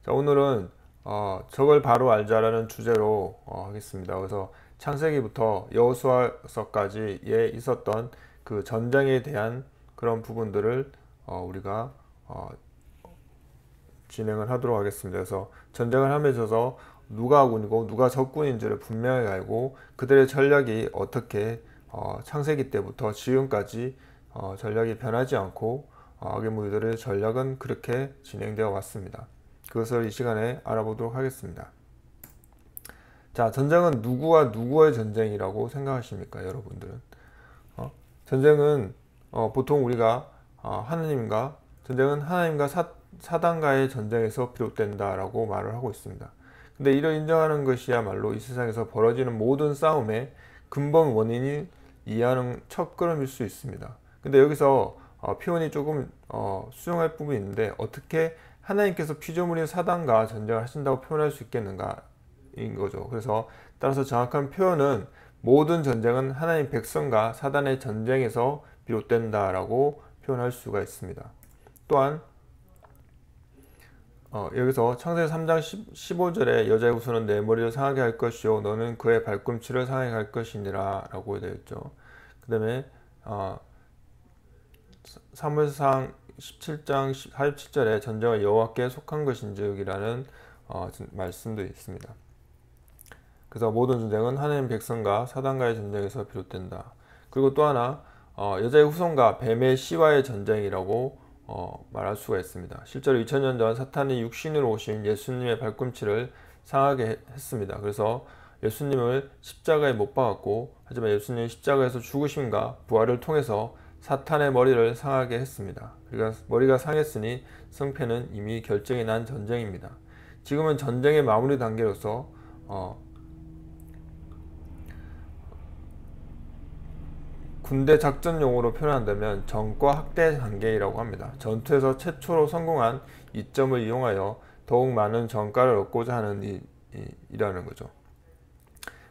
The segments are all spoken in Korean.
자, 오늘은 저걸 바로 알자라는 주제로 하겠습니다. 그래서 창세기부터 여호수아서까지에 있었던 그 전쟁에 대한 그런 부분들을 우리가 진행을 하도록 하겠습니다. 그래서 전쟁을 함에 있어서 누가 아군이고 누가 적군인지를 분명히 알고 그들의 전략이 어떻게 창세기 때부터 지금까지 전략이 변하지 않고 악의 무리들의 전략은 그렇게 진행되어 왔습니다. 그것을 이 시간에 알아보도록 하겠습니다. 자, 전쟁은 누구와 누구의 전쟁이라고 생각하십니까, 여러분들은? 전쟁은 보통 우리가 전쟁은 하나님과 사단과의 전쟁에서 비롯된다라고 말을 하고 있습니다. 근데 이를 인정하는 것이야말로 이 세상에서 벌어지는 모든 싸움의 근본 원인이 이해하는 첫걸음일 수 있습니다. 근데 여기서 표현이 조금 수용할 부분이 있는데, 어떻게 하나님께서 피조물인 사단과 전쟁을 하신다고 표현할 수 있겠는가 인 거죠. 그래서 따라서 정확한 표현은 모든 전쟁은 하나님 백성과 사단의 전쟁에서 비롯된다라고 표현할 수가 있습니다. 또한 여기서 창세기 3장 15절에 여자의 후손은 내 머리를 상하게 할 것이요 너는 그의 발꿈치를 상하게 할 것이니라 라고 되어 있죠. 그 다음에 사무엘상 17장 47절에 전쟁은 여호와께 속한 것인즉이라는 말씀도 있습니다. 그래서 모든 전쟁은 하나님 백성과 사단과의 전쟁에서 비롯된다. 그리고 또 하나 여자의 후손과 뱀의 씨와의 전쟁이라고 말할 수가 있습니다. 실제로 2000년 전 사탄이 육신으로 오신 예수님의 발꿈치를 상하게 했습니다. 그래서 예수님을 십자가에 못 박았고, 하지만 예수님이 십자가에서 죽으심과 부활을 통해서 사탄의 머리를 상하게 했습니다. 그러니까 머리가 상했으니 승패는 이미 결정이 난 전쟁입니다. 지금은 전쟁의 마무리 단계로서 군대 작전 용어로 표현한다면 전과 학대 단계이라고 합니다. 전투에서 최초로 성공한 이점을 이용하여 더욱 많은 전과를 얻고자 하는 일이라는 거죠.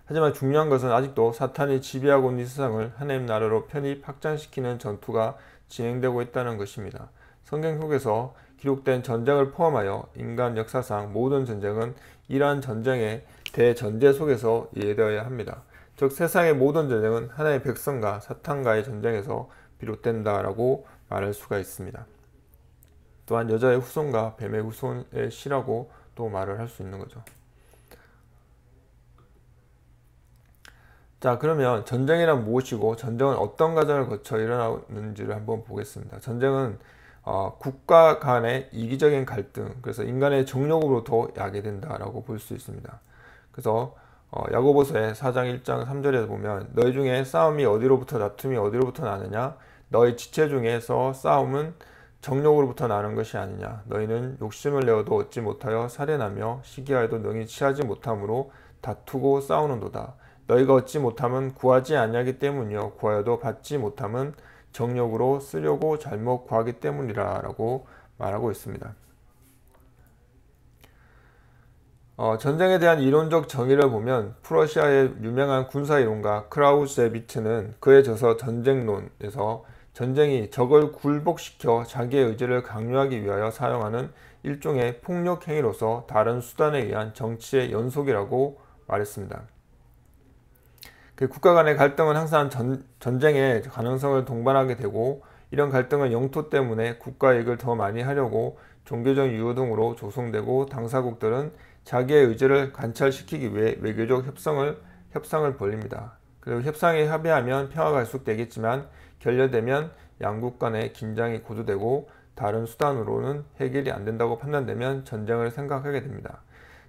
하지만 중요한 것은 아직도 사탄이 지배하고 있는 이 세상을 하나님 나라로 편입 확장시키는 전투가 진행되고 있다는 것입니다. 성경 속에서 기록된 전쟁을 포함하여 인간 역사상 모든 전쟁은 이러한 전쟁의 대전제 속에서 이해되어야 합니다. 즉 세상의 모든 전쟁은 하나님의 백성과 사탄과의 전쟁에서 비롯된다라고 말할 수가 있습니다. 또한 여자의 후손과 뱀의 후손의 씨라고 또 말을 할 수 있는 거죠. 자, 그러면 전쟁이란 무엇이고 전쟁은 어떤 과정을 거쳐 일어나는지를 한번 보겠습니다. 전쟁은 국가 간의 이기적인 갈등, 그래서 인간의 정욕으로부터 야기된다라고 볼 수 있습니다. 그래서 야고보서의 4장 1장 3절에 보면 너희 중에 싸움이 어디로부터 다툼이 어디로부터 나느냐 너희 지체 중에서 싸움은 정욕으로부터 나는 것이 아니냐 너희는 욕심을 내어도 얻지 못하여 살인하며 시기하여도 능히 취하지 못함으로 다투고 싸우는도다. 너희가 얻지 못함은 구하지 아니하기 때문이요 구하여도 받지 못함은 정욕으로 쓰려고 잘못 구하기 때문이라 라고 말하고 있습니다. 전쟁에 대한 이론적 정의를 보면 프러시아의 유명한 군사이론가 크라우세비트는 그의 저서 전쟁론에서 전쟁이 적을 굴복시켜 자기의 의지를 강요하기 위하여 사용하는 일종의 폭력 행위로서 다른 수단에 의한 정치의 연속이라고 말했습니다. 국가 간의 갈등은 항상 전쟁의 가능성을 동반하게 되고, 이런 갈등은 영토 때문에 국가 이익을 더 많이 하려고 종교적 이유 등으로 조성되고, 당사국들은 자기의 의지를 관철시키기 위해 외교적 협상을 벌입니다. 그리고 협상에 합의하면 평화가 지속되겠지만 결렬되면 양국 간의 긴장이 고조되고 다른 수단으로는 해결이 안 된다고 판단되면 전쟁을 생각하게 됩니다.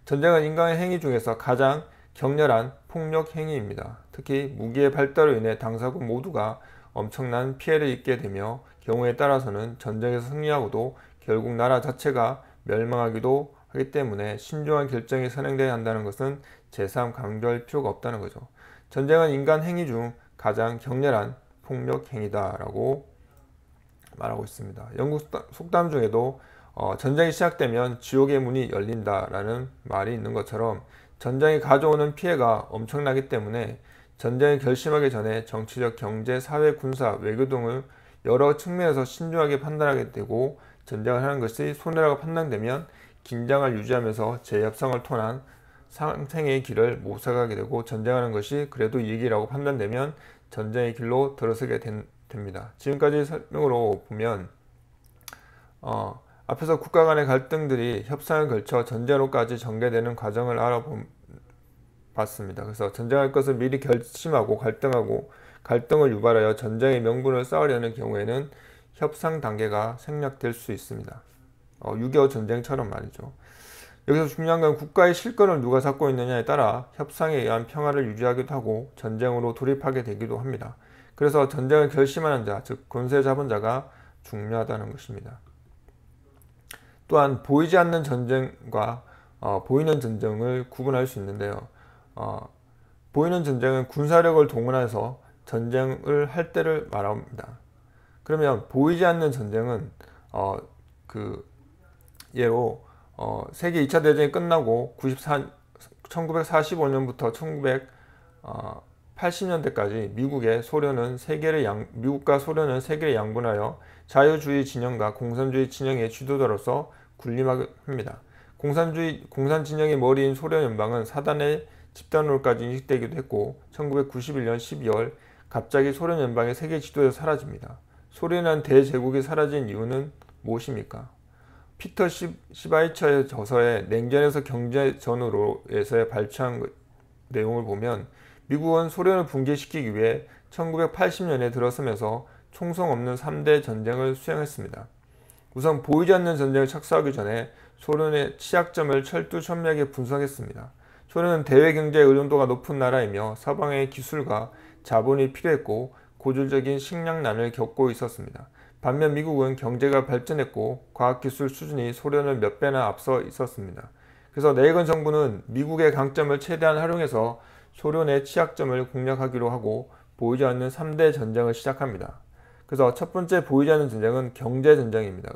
전쟁은 인간의 행위 중에서 가장 격렬한 폭력 행위입니다. 특히 무기의 발달로 인해 당사국 모두가 엄청난 피해를 입게 되며 경우에 따라서는 전쟁에서 승리하고도 결국 나라 자체가 멸망하기도 하기 때문에 신중한 결정이 선행되어야 한다는 것은 제3 강조할 필요가 없다는 거죠. 전쟁은 인간 행위 중 가장 격렬한 폭력 행위다라고 말하고 있습니다. 영국 속담 중에도 전쟁이 시작되면 지옥의 문이 열린다라는 말이 있는 것처럼 전쟁이 가져오는 피해가 엄청나기 때문에 전쟁을 결심하기 전에 정치적, 경제, 사회, 군사, 외교 등을 여러 측면에서 신중하게 판단하게 되고, 전쟁을 하는 것이 손해라고 판단되면 긴장을 유지하면서 재협상을 통한 상생의 길을 모색하게 되고 전쟁하는 것이 그래도 이익이라고 판단되면 전쟁의 길로 들어서게 됩니다. 지금까지 설명으로 보면 앞에서 국가 간의 갈등들이 협상을 걸쳐 전쟁으로까지 전개되는 과정을 알아봤습니다. 그래서 전쟁할 것을 미리 결심하고 갈등을 유발하여 전쟁의 명분을 쌓으려는 경우에는 협상 단계가 생략될 수 있습니다. 6.25 전쟁처럼 말이죠. 여기서 중요한 건 국가의 실권을 누가 잡고 있느냐에 따라 협상에 의한 평화를 유지하기도 하고 전쟁으로 돌입하게 되기도 합니다. 그래서 전쟁을 결심하는 자, 즉 권세 잡은 자가 중요하다는 것입니다. 또한 보이지 않는 전쟁과 보이는 전쟁을 구분할 수 있는데요. 보이는 전쟁은 군사력을 동원해서 전쟁을 할 때를 말합니다. 그러면 보이지 않는 전쟁은 예로 세계 2차 대전이 끝나고 1945년부터 1980년대까지 미국과 소련은 세계를 양분하여 자유주의 진영과 공산주의 진영의 지도자로서 군림합니다. 공산 진영의 머리인 소련 연방은 사단의 집단으로까지 인식되기도 했고 1991년 12월 갑자기 소련 연방의 세계 지도에서 사라집니다. 소련이라는 대제국이 사라진 이유는 무엇입니까? 피터 시바이처의 저서에 냉전에서 경제전으로에서 발췌한 내용을 보면 미국은 소련을 붕괴시키기 위해 1980년에 들어서면서 총성 없는 3대 전쟁을 수행했습니다. 우선 보이지 않는 전쟁을 착수하기 전에 소련의 취약점을 철두철미하게 분석했습니다. 소련은 대외 경제의 의존도가 높은 나라이며 서방의 기술과 자본이 필요했고 고질적인 식량난을 겪고 있었습니다. 반면 미국은 경제가 발전했고 과학기술 수준이 소련을 몇 배나 앞서 있었습니다. 그래서 레이건 정부는 미국의 강점을 최대한 활용해서 소련의 취약점을 공략하기로 하고 보이지 않는 3대 전쟁을 시작합니다. 그래서 첫 번째 보이지 않는 전쟁은 경제전쟁입니다.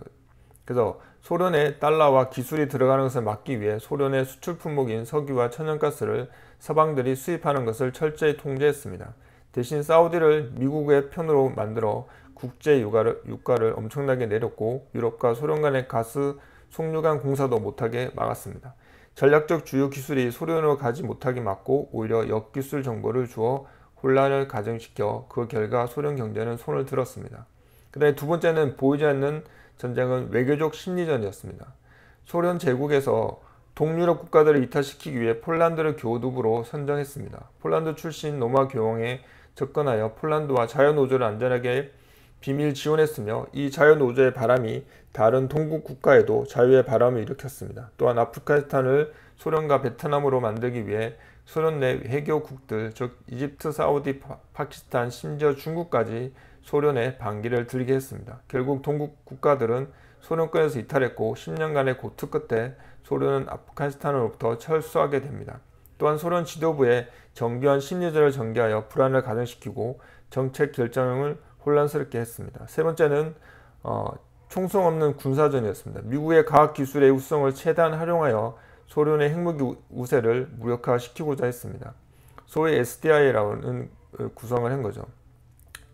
그래서 소련의 달러와 기술이 들어가는 것을 막기 위해 소련의 수출 품목인 석유와 천연가스를 서방들이 수입하는 것을 철저히 통제했습니다. 대신 사우디를 미국의 편으로 만들어 국제 유가를 엄청나게 내렸고 유럽과 소련 간의 가스 송유관 공사도 못하게 막았습니다. 전략적 주요 기술이 소련으로 가지 못하게 막고 오히려 역기술 정보를 주어 혼란을 가중시켜 그 결과 소련 경제는 손을 들었습니다. 그 다음에 두 번째는 보이지 않는 전쟁은 외교적 심리전이었습니다. 소련 제국에서 동유럽 국가들을 이탈시키기 위해 폴란드를 교두부로 선정했습니다. 폴란드 출신 노마 교황에 접근하여 폴란드와 자유노조를 안전하게 비밀 지원했으며 이 자유노조의 바람이 다른 동국 국가에도 자유의 바람을 일으켰습니다. 또한 아프가니스탄을 소련과 베트남으로 만들기 위해 소련 내 회교국들 즉 이집트, 사우디, 파키스탄, 심지어 중국까지 소련의 반기를 들게 했습니다. 결국 동국 국가들은 소련권에서 이탈했고 10년간의 고투 끝에 소련은 아프가니스탄으로부터 철수하게 됩니다. 또한 소련 지도부의 정교한 심리전을 전개하여 불안을 가중시키고 정책 결정을 혼란스럽게 했습니다. 세 번째는 총성 없는 군사전이었습니다. 미국의 과학기술의 우수성을 최대한 활용하여 소련의 핵무기 우세를 무력화시키고자 했습니다. 소위 SDI라는 구성을 한 거죠.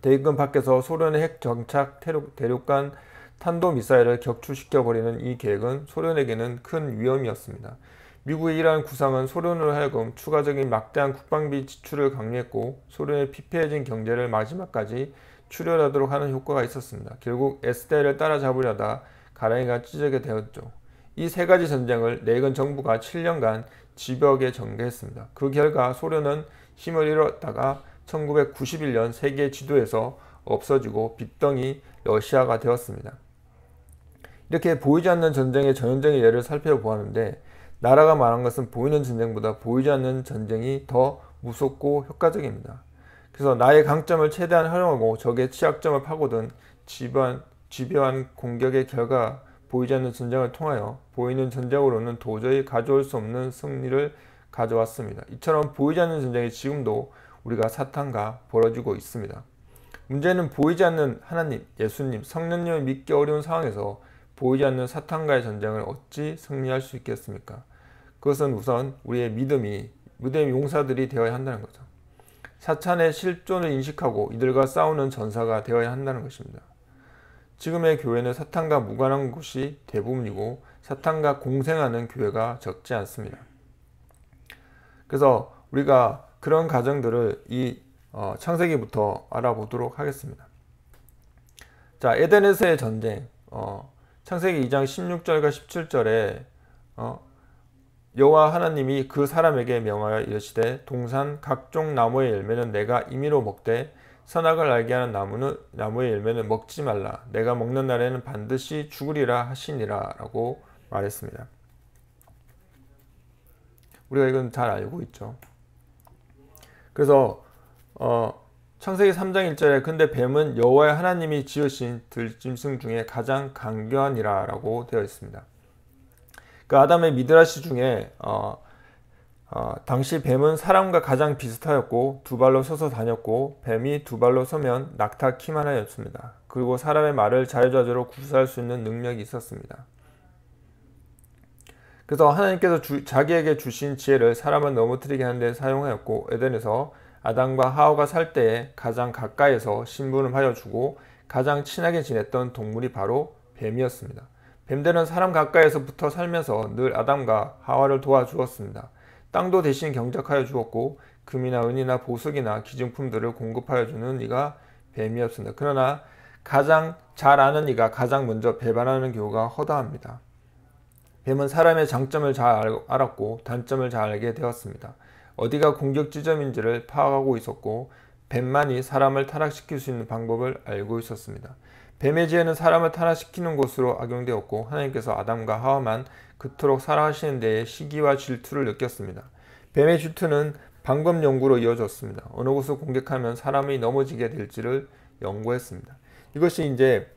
대기권 밖에서 소련의 핵 정착 대륙간 탄도미사일을 격추시켜버리는 이 계획은 소련에게는 큰 위험이었습니다. 미국의 이러한 구상은 소련으로 하여금 추가적인 막대한 국방비 지출을 강요했고 소련의 피폐해진 경제를 마지막까지 출혈하도록 하는 효과가 있었습니다. 결국 SDI를 따라잡으려다 가랑이가 찢어지게 되었죠. 이 세 가지 전쟁을 레이건 정부가 7년간 집요하게 전개했습니다. 그 결과 소련은 힘을 잃었다가 1991년 세계 지도에서 없어지고 빚덩이 러시아가 되었습니다. 이렇게 보이지 않는 전쟁의 전형적인 예를 살펴보았는데 나라가 말한 것은 보이는 전쟁보다 보이지 않는 전쟁이 더 무섭고 효과적입니다. 그래서 나의 강점을 최대한 활용하고 적의 취약점을 파고든 집요한 공격의 결과 보이지 않는 전쟁을 통하여 보이는 전쟁으로는 도저히 가져올 수 없는 승리를 가져왔습니다. 이처럼 보이지 않는 전쟁이 지금도 우리가 사탄과 벌어지고 있습니다. 문제는 보이지 않는 하나님, 예수님, 성령님을 믿기 어려운 상황에서 보이지 않는 사탄과의 전쟁을 어찌 승리할 수 있겠습니까? 그것은 우선 우리의 믿음의 용사들이 되어야 한다는 거죠. 사탄의 실존을 인식하고 이들과 싸우는 전사가 되어야 한다는 것입니다. 지금의 교회는 사탄과 무관한 곳이 대부분이고 사탄과 공생하는 교회가 적지 않습니다. 그래서 우리가 그런 가정들을 이 창세기부터 알아보도록 하겠습니다. 자, 에덴에서의 전쟁. 창세기 2장 16절과 17절에 여호와 하나님이 그 사람에게 명하여 이르시되 동산 각종 나무의 열매는 내가 임의로 먹되 선악을 알게 하는 나무의 열매는 먹지 말라. 내가 먹는 날에는 반드시 죽으리라 하시니라 라고 말했습니다. 우리가 이건 잘 알고 있죠. 그래서 창세기 3장 1절에 근데 뱀은 여호와 하나님이 지으신 들짐승 중에 가장 강교하니라 라고 되어 있습니다. 그 아담의 미드라시 중에 당시 뱀은 사람과 가장 비슷하였고 두 발로 서서 다녔고 뱀이 두 발로 서면 낙타키만 하였습니다. 그리고 사람의 말을 자유자재로 구사할 수 있는 능력이 있었습니다. 그래서 하나님께서 자기에게 주신 지혜를 사람을 넘어뜨리게 하는 데 사용하였고 에덴에서 아담과 하와가 살 때에 가장 가까이에서 심부름하여 주고 가장 친하게 지냈던 동물이 바로 뱀이었습니다. 뱀들은 사람 가까이에서 붙어 살면서 늘 아담과 하와를 도와주었습니다. 땅도 대신 경작하여 주었고 금이나 은이나 보석이나 기증품들을 공급하여 주는 이가 뱀이었습니다. 그러나 가장 잘 아는 이가 가장 먼저 배반하는 경우가 허다합니다. 뱀은 사람의 장점을 잘 알았고 단점을 잘 알게 되었습니다. 어디가 공격 지점인지를 파악하고 있었고 뱀만이 사람을 타락시킬 수 있는 방법을 알고 있었습니다. 뱀의 지혜는 사람을 타락시키는 것으로 악용되었고 하나님께서 아담과 하와만 그토록 사랑하시는 데에 시기와 질투를 느꼈습니다. 뱀의 질투는 방법 연구로 이어졌습니다. 어느 곳을 공격하면 사람이 넘어지게 될지를 연구했습니다. 이것이 이제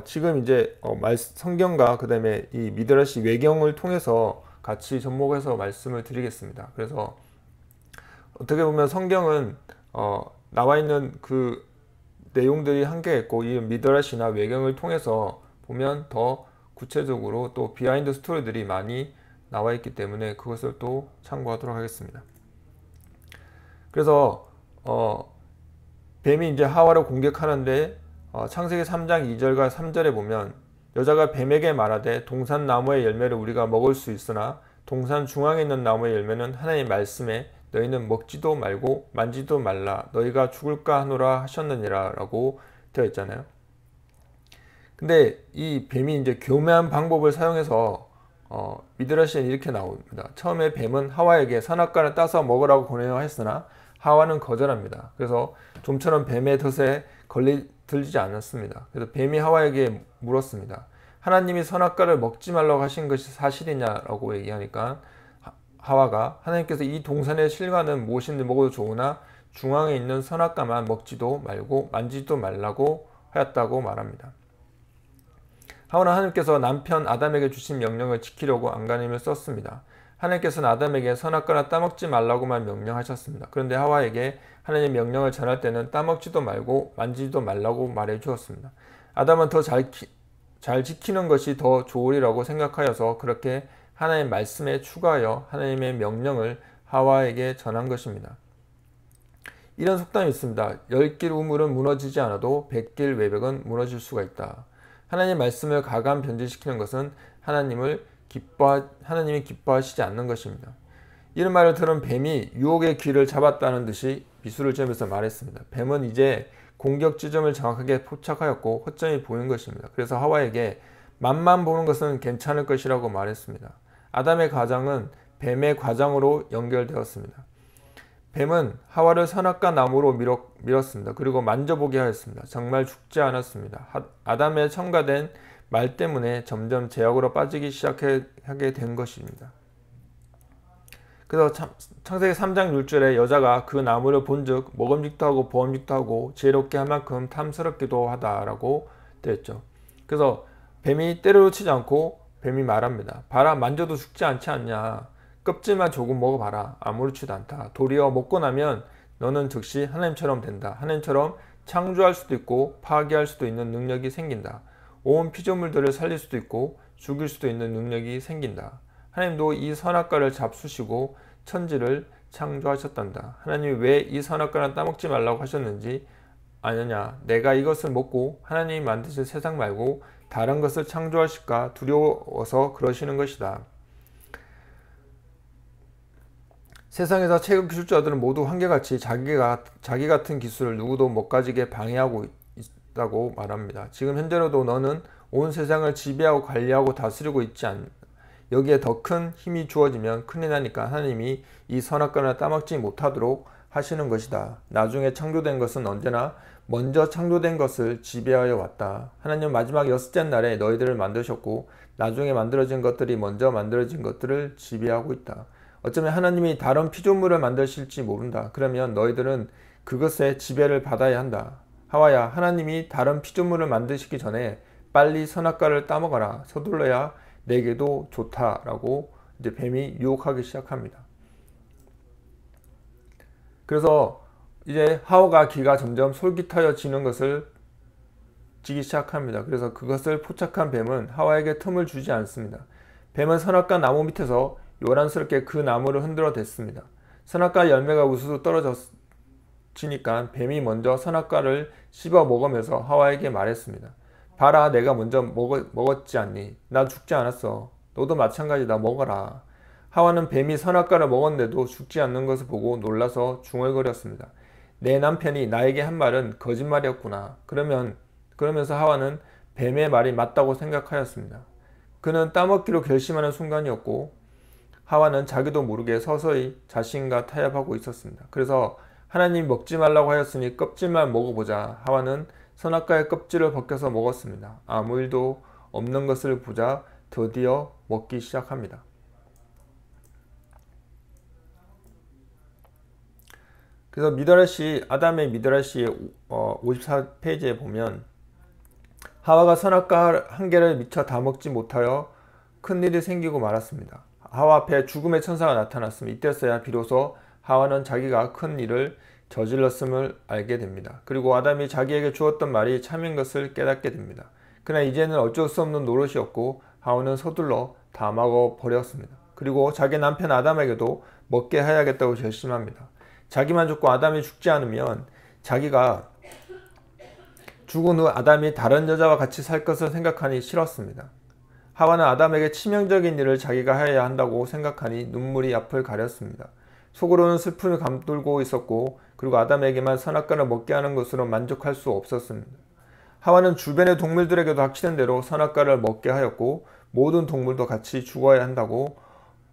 지금 이제 성경과 그 다음에 이 미드라시 외경을 통해서 같이 접목해서 말씀을 드리겠습니다. 그래서 어떻게 보면 성경은 나와 있는 그 내용들이 한계가 있고 이 미드라시나 외경을 통해서 보면 더 구체적으로 또 비하인드 스토리들이 많이 나와 있기 때문에 그것을 또 참고하도록 하겠습니다. 그래서 뱀이 이제 하와를 공격하는데 창세기 3장 2절과 3절에 보면 여자가 뱀에게 말하되 동산 나무의 열매를 우리가 먹을 수 있으나 동산 중앙에 있는 나무의 열매는 하나님의 말씀에 너희는 먹지도 말고 만지도 말라 너희가 죽을까 하노라 하셨느니라 라고 되어 있잖아요. 근데 이 뱀이 이제 교묘한 방법을 사용해서 미드라시에는 이렇게 나옵니다. 처음에 뱀은 하와에게 선악과를 따서 먹으라고 권유했으나 하와는 거절합니다. 그래서 좀처럼 뱀의 덫에 들지 않았습니다. 그래서 뱀이 하와에게 물었습니다. 하나님이 선악과를 먹지 말라고 하신 것이 사실이냐라고 얘기하니까 하와가 하나님께서 이 동산의 실과는 무엇인지 먹어도 좋으나 중앙에 있는 선악과만 먹지도 말고 만지지도 말라고 하였다고 말합니다. 하와는 하나님께서 남편 아담에게 주신 명령을 지키려고 안간힘을 썼습니다. 하나님께서는 아담에게 선악과를 따먹지 말라고만 명령하셨습니다. 그런데 하와에게 하나님의 명령을 전할 때는 따먹지도 말고 만지지도 말라고 말해 주었습니다. 아담은 더 잘 지키는 것이 더 좋으리라고 생각하여서 그렇게 하나님의 말씀에 추가하여 하나님의 명령을 하와에게 전한 것입니다. 이런 속담이 있습니다. 10길 우물은 무너지지 않아도 100길 외벽은 무너질 수가 있다. 하나님의 말씀을 가감 변질시키는 것은 하나님이 기뻐하시지 않는 것입니다. 이런 말을 들은 뱀이 유혹의 귀를 잡았다는 듯이 미술을 지으면서 말했습니다. 뱀은 이제 공격 지점을 정확하게 포착하였고 허점이 보인 것입니다. 그래서 하와에게 맛만 보는 것은 괜찮을 것이라고 말했습니다. 아담의 과장은 뱀의 과장으로 연결되었습니다. 뱀은 하와를 선악과 나무로 밀었습니다. 그리고 만져보게 하였습니다. 정말 죽지 않았습니다. 아담의 첨가된 말 때문에 점점 제약으로 빠지기 시작하게 된 것입니다. 그래서 창세기 3장 6절에 여자가 그 나무를 본즉 먹음직도 하고 보음직도 하고 지혜롭게 할 만큼 탐스럽기도 하다라고 되었죠. 그래서 뱀이 때려 놓치지 않고 뱀이 말합니다. 봐라 만져도 죽지 않지 않냐. 껍질만 조금 먹어봐라. 아무렇지도 않다. 도리어 먹고 나면 너는 즉시 하나님처럼 된다. 하나님처럼 창조할 수도 있고 파괴할 수도 있는 능력이 생긴다. 온 피조물들을 살릴 수도 있고 죽일 수도 있는 능력이 생긴다. 하나님도 이 선악과를 잡수시고 천지를 창조하셨단다. 하나님이 왜 이 선악과를 따먹지 말라고 하셨는지 아느냐. 내가 이것을 먹고 하나님이 만드신 세상 말고 다른 것을 창조하실까 두려워서 그러시는 것이다. 세상에서 최고 기술자들은 모두 한결같이 자기 같은 기술을 누구도 못 가지게 방해하고 있다고 말합니다. 지금 현재로도 너는 온 세상을 지배하고 관리하고 다스리고 있지 않나. 여기에 더 큰 힘이 주어지면 큰일 나니까 하나님이 이 선악과를 따먹지 못하도록 하시는 것이다. 나중에 창조된 것은 언제나 먼저 창조된 것을 지배하여 왔다. 하나님은 마지막 여섯째 날에 너희들을 만드셨고 나중에 만들어진 것들이 먼저 만들어진 것들을 지배하고 있다. 어쩌면 하나님이 다른 피조물을 만드실지 모른다. 그러면 너희들은 그것의 지배를 받아야 한다. 하와야, 하나님이 다른 피조물을 만드시기 전에 빨리 선악과를 따먹어라. 서둘러야 내게도 좋다라고 이제 뱀이 유혹하기 시작합니다. 그래서 이제 하와가 기가 점점 솔깃하여지는 것을 지기 시작합니다. 그래서 그것을 포착한 뱀은 하와에게 틈을 주지 않습니다. 뱀은 선악과 나무 밑에서 요란스럽게 그 나무를 흔들어 댔습니다. 선악과 열매가 우수수 떨어지니까 뱀이 먼저 선악과를 씹어 먹으면서 하와에게 말했습니다. 봐라, 내가 먼저 먹었지 않니? 나 죽지 않았어. 너도 마찬가지다. 먹어라. 하와는 뱀이 선악과를 먹었는데도 죽지 않는 것을 보고 놀라서 중얼거렸습니다. 내 남편이 나에게 한 말은 거짓말이었구나. 그러면서 하와는 뱀의 말이 맞다고 생각하였습니다. 그는 따먹기로 결심하는 순간이었고 하와는 자기도 모르게 서서히 자신과 타협하고 있었습니다. 그래서 하나님이 먹지 말라고 하였으니 껍질만 먹어보자. 하와는 선악과의 껍질을 벗겨서 먹었습니다. 아무 일도 없는 것을 보자 드디어 먹기 시작합니다. 그래서 아담의 미드라시의 54페이지에 보면 하와가 선악과 한 개를 미처 다 먹지 못하여 큰일이 생기고 말았습니다. 하와 앞에 죽음의 천사가 나타났습니다. 이때서야 비로소 하와는 자기가 큰 일을 저질렀음을 알게 됩니다. 그리고 아담이 자기에게 주었던 말이 참인 것을 깨닫게 됩니다. 그러나 이제는 어쩔 수 없는 노릇이었고 하와는 서둘러 다 먹어버렸습니다. 그리고 자기 남편 아담에게도 먹게 해야겠다고 결심합니다. 자기만 죽고 아담이 죽지 않으면 자기가 죽은 후 아담이 다른 여자와 같이 살 것을 생각하니 싫었습니다. 하와는 아담에게 치명적인 일을 자기가 해야 한다고 생각하니 눈물이 앞을 가렸습니다. 속으로는 슬픔을 감돌고 있었고 그리고 아담에게만 선악과를 먹게 하는 것으로 만족할 수 없었습니다. 하와는 주변의 동물들에게도 닥치는 대로 선악과를 먹게 하였고 모든 동물도 같이 죽어야 한다고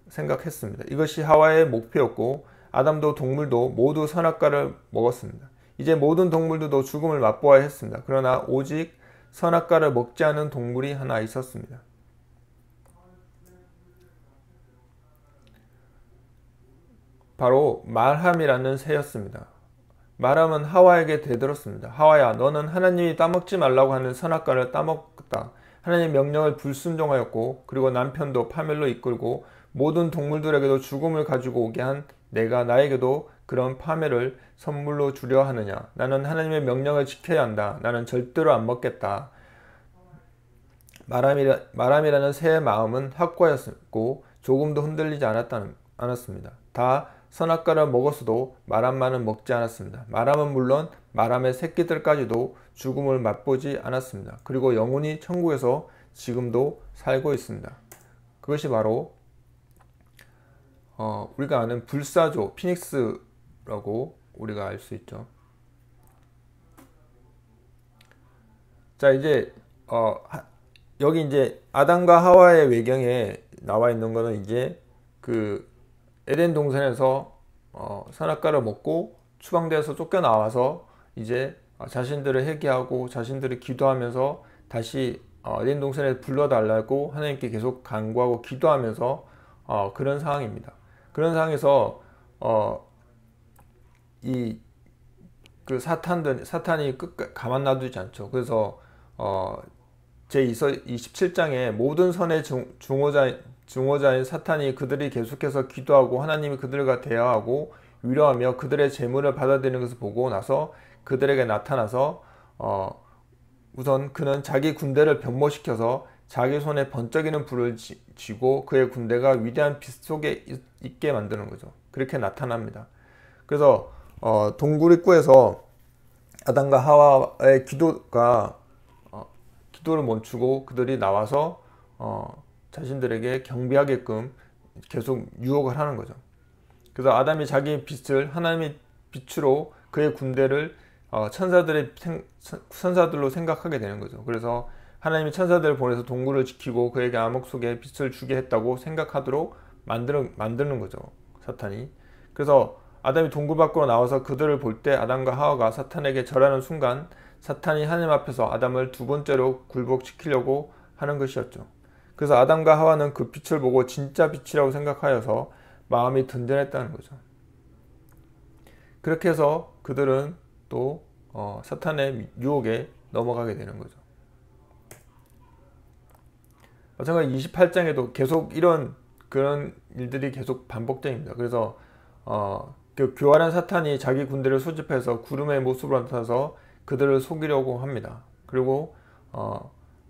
생각했습니다. 이것이 하와의 목표였고 아담도 동물도 모두 선악과를 먹었습니다. 이제 모든 동물들도 죽음을 맛보아야 했습니다. 그러나 오직 선악과를 먹지 않은 동물이 하나 있었습니다. 바로 말함이라는 새였습니다. 말함은 하와에게 대들었습니다. 하와야, 너는 하나님이 따먹지 말라고 하는 선악과를 따먹었다. 하나님의 명령을 불순종하였고 그리고 남편도 파멸로 이끌고 모든 동물들에게도 죽음을 가지고 오게 한 내가 나에게도 그런 파멸을 선물로 주려 하느냐. 나는 하나님의 명령을 지켜야 한다. 나는 절대로 안 먹겠다. 말함이라는 새의 마음은 확고했고 조금도 흔들리지 않았습니다. 다 선악과를 먹었어도 말함만은 먹지 않았습니다. 말함은 물론 말함의 새끼들까지도 죽음을 맛보지 않았습니다. 그리고 영원히 천국에서 지금도 살고 있습니다. 그것이 바로 우리가 아는 불사조 피닉스라고 우리가 알 수 있죠. 자, 이제 여기 이제 아담과 하와의 외경에 나와 있는 거는 이제 그 에덴 동산에서 선악과를 먹고 추방되어서 쫓겨나와서 이제 자신들을 회개하고 자신들을 기도하면서 다시 에덴 동산에 불러달라고 하나님께 계속 간구하고 기도하면서 그런 상황입니다. 그런 상황에서 그 사탄이 가만 놔두지 않죠. 그래서 제27장에 모든 선의 증오자인 사탄이 그들이 계속해서 기도하고 하나님이 그들과 대화하고 위로하며 그들의 재물을 받아들이는 것을 보고 나서 그들에게 나타나서 우선 그는 자기 군대를 변모시켜서 자기 손에 번쩍이는 불을 쥐고 그의 군대가 위대한 빛 속에 있게 만드는 거죠. 그렇게 나타납니다. 그래서 동굴 입구에서 아담과 하와의 기도가 기도를 멈추고 그들이 나와서 자신들에게 경배하게끔 계속 유혹을 하는 거죠. 그래서 아담이 자기 빛을 하나님의 빛으로 그의 군대를 천사들로 생각하게 되는 거죠. 그래서 하나님이 천사들을 보내서 동굴을 지키고 그에게 암흑 속에 빛을 주게 했다고 생각하도록 만드는 거죠, 사탄이. 그래서 아담이 동굴 밖으로 나와서 그들을 볼 때 아담과 하와가 사탄에게 절하는 순간 사탄이 하나님 앞에서 아담을 두 번째로 굴복시키려고 하는 것이었죠. 그래서 아담과 하와는 그 빛을 보고 진짜 빛이라고 생각하여서 마음이 든든했다는 거죠. 그렇게 해서 그들은 또 사탄의 유혹에 넘어가게 되는 거죠. 마찬가지로 28장에도 계속 그런 일들이 계속 반복됩니다. 그래서 그 교활한 사탄이 자기 군대를 소집해서 구름의 모습으로 나타나서 그들을 속이려고 합니다. 그리고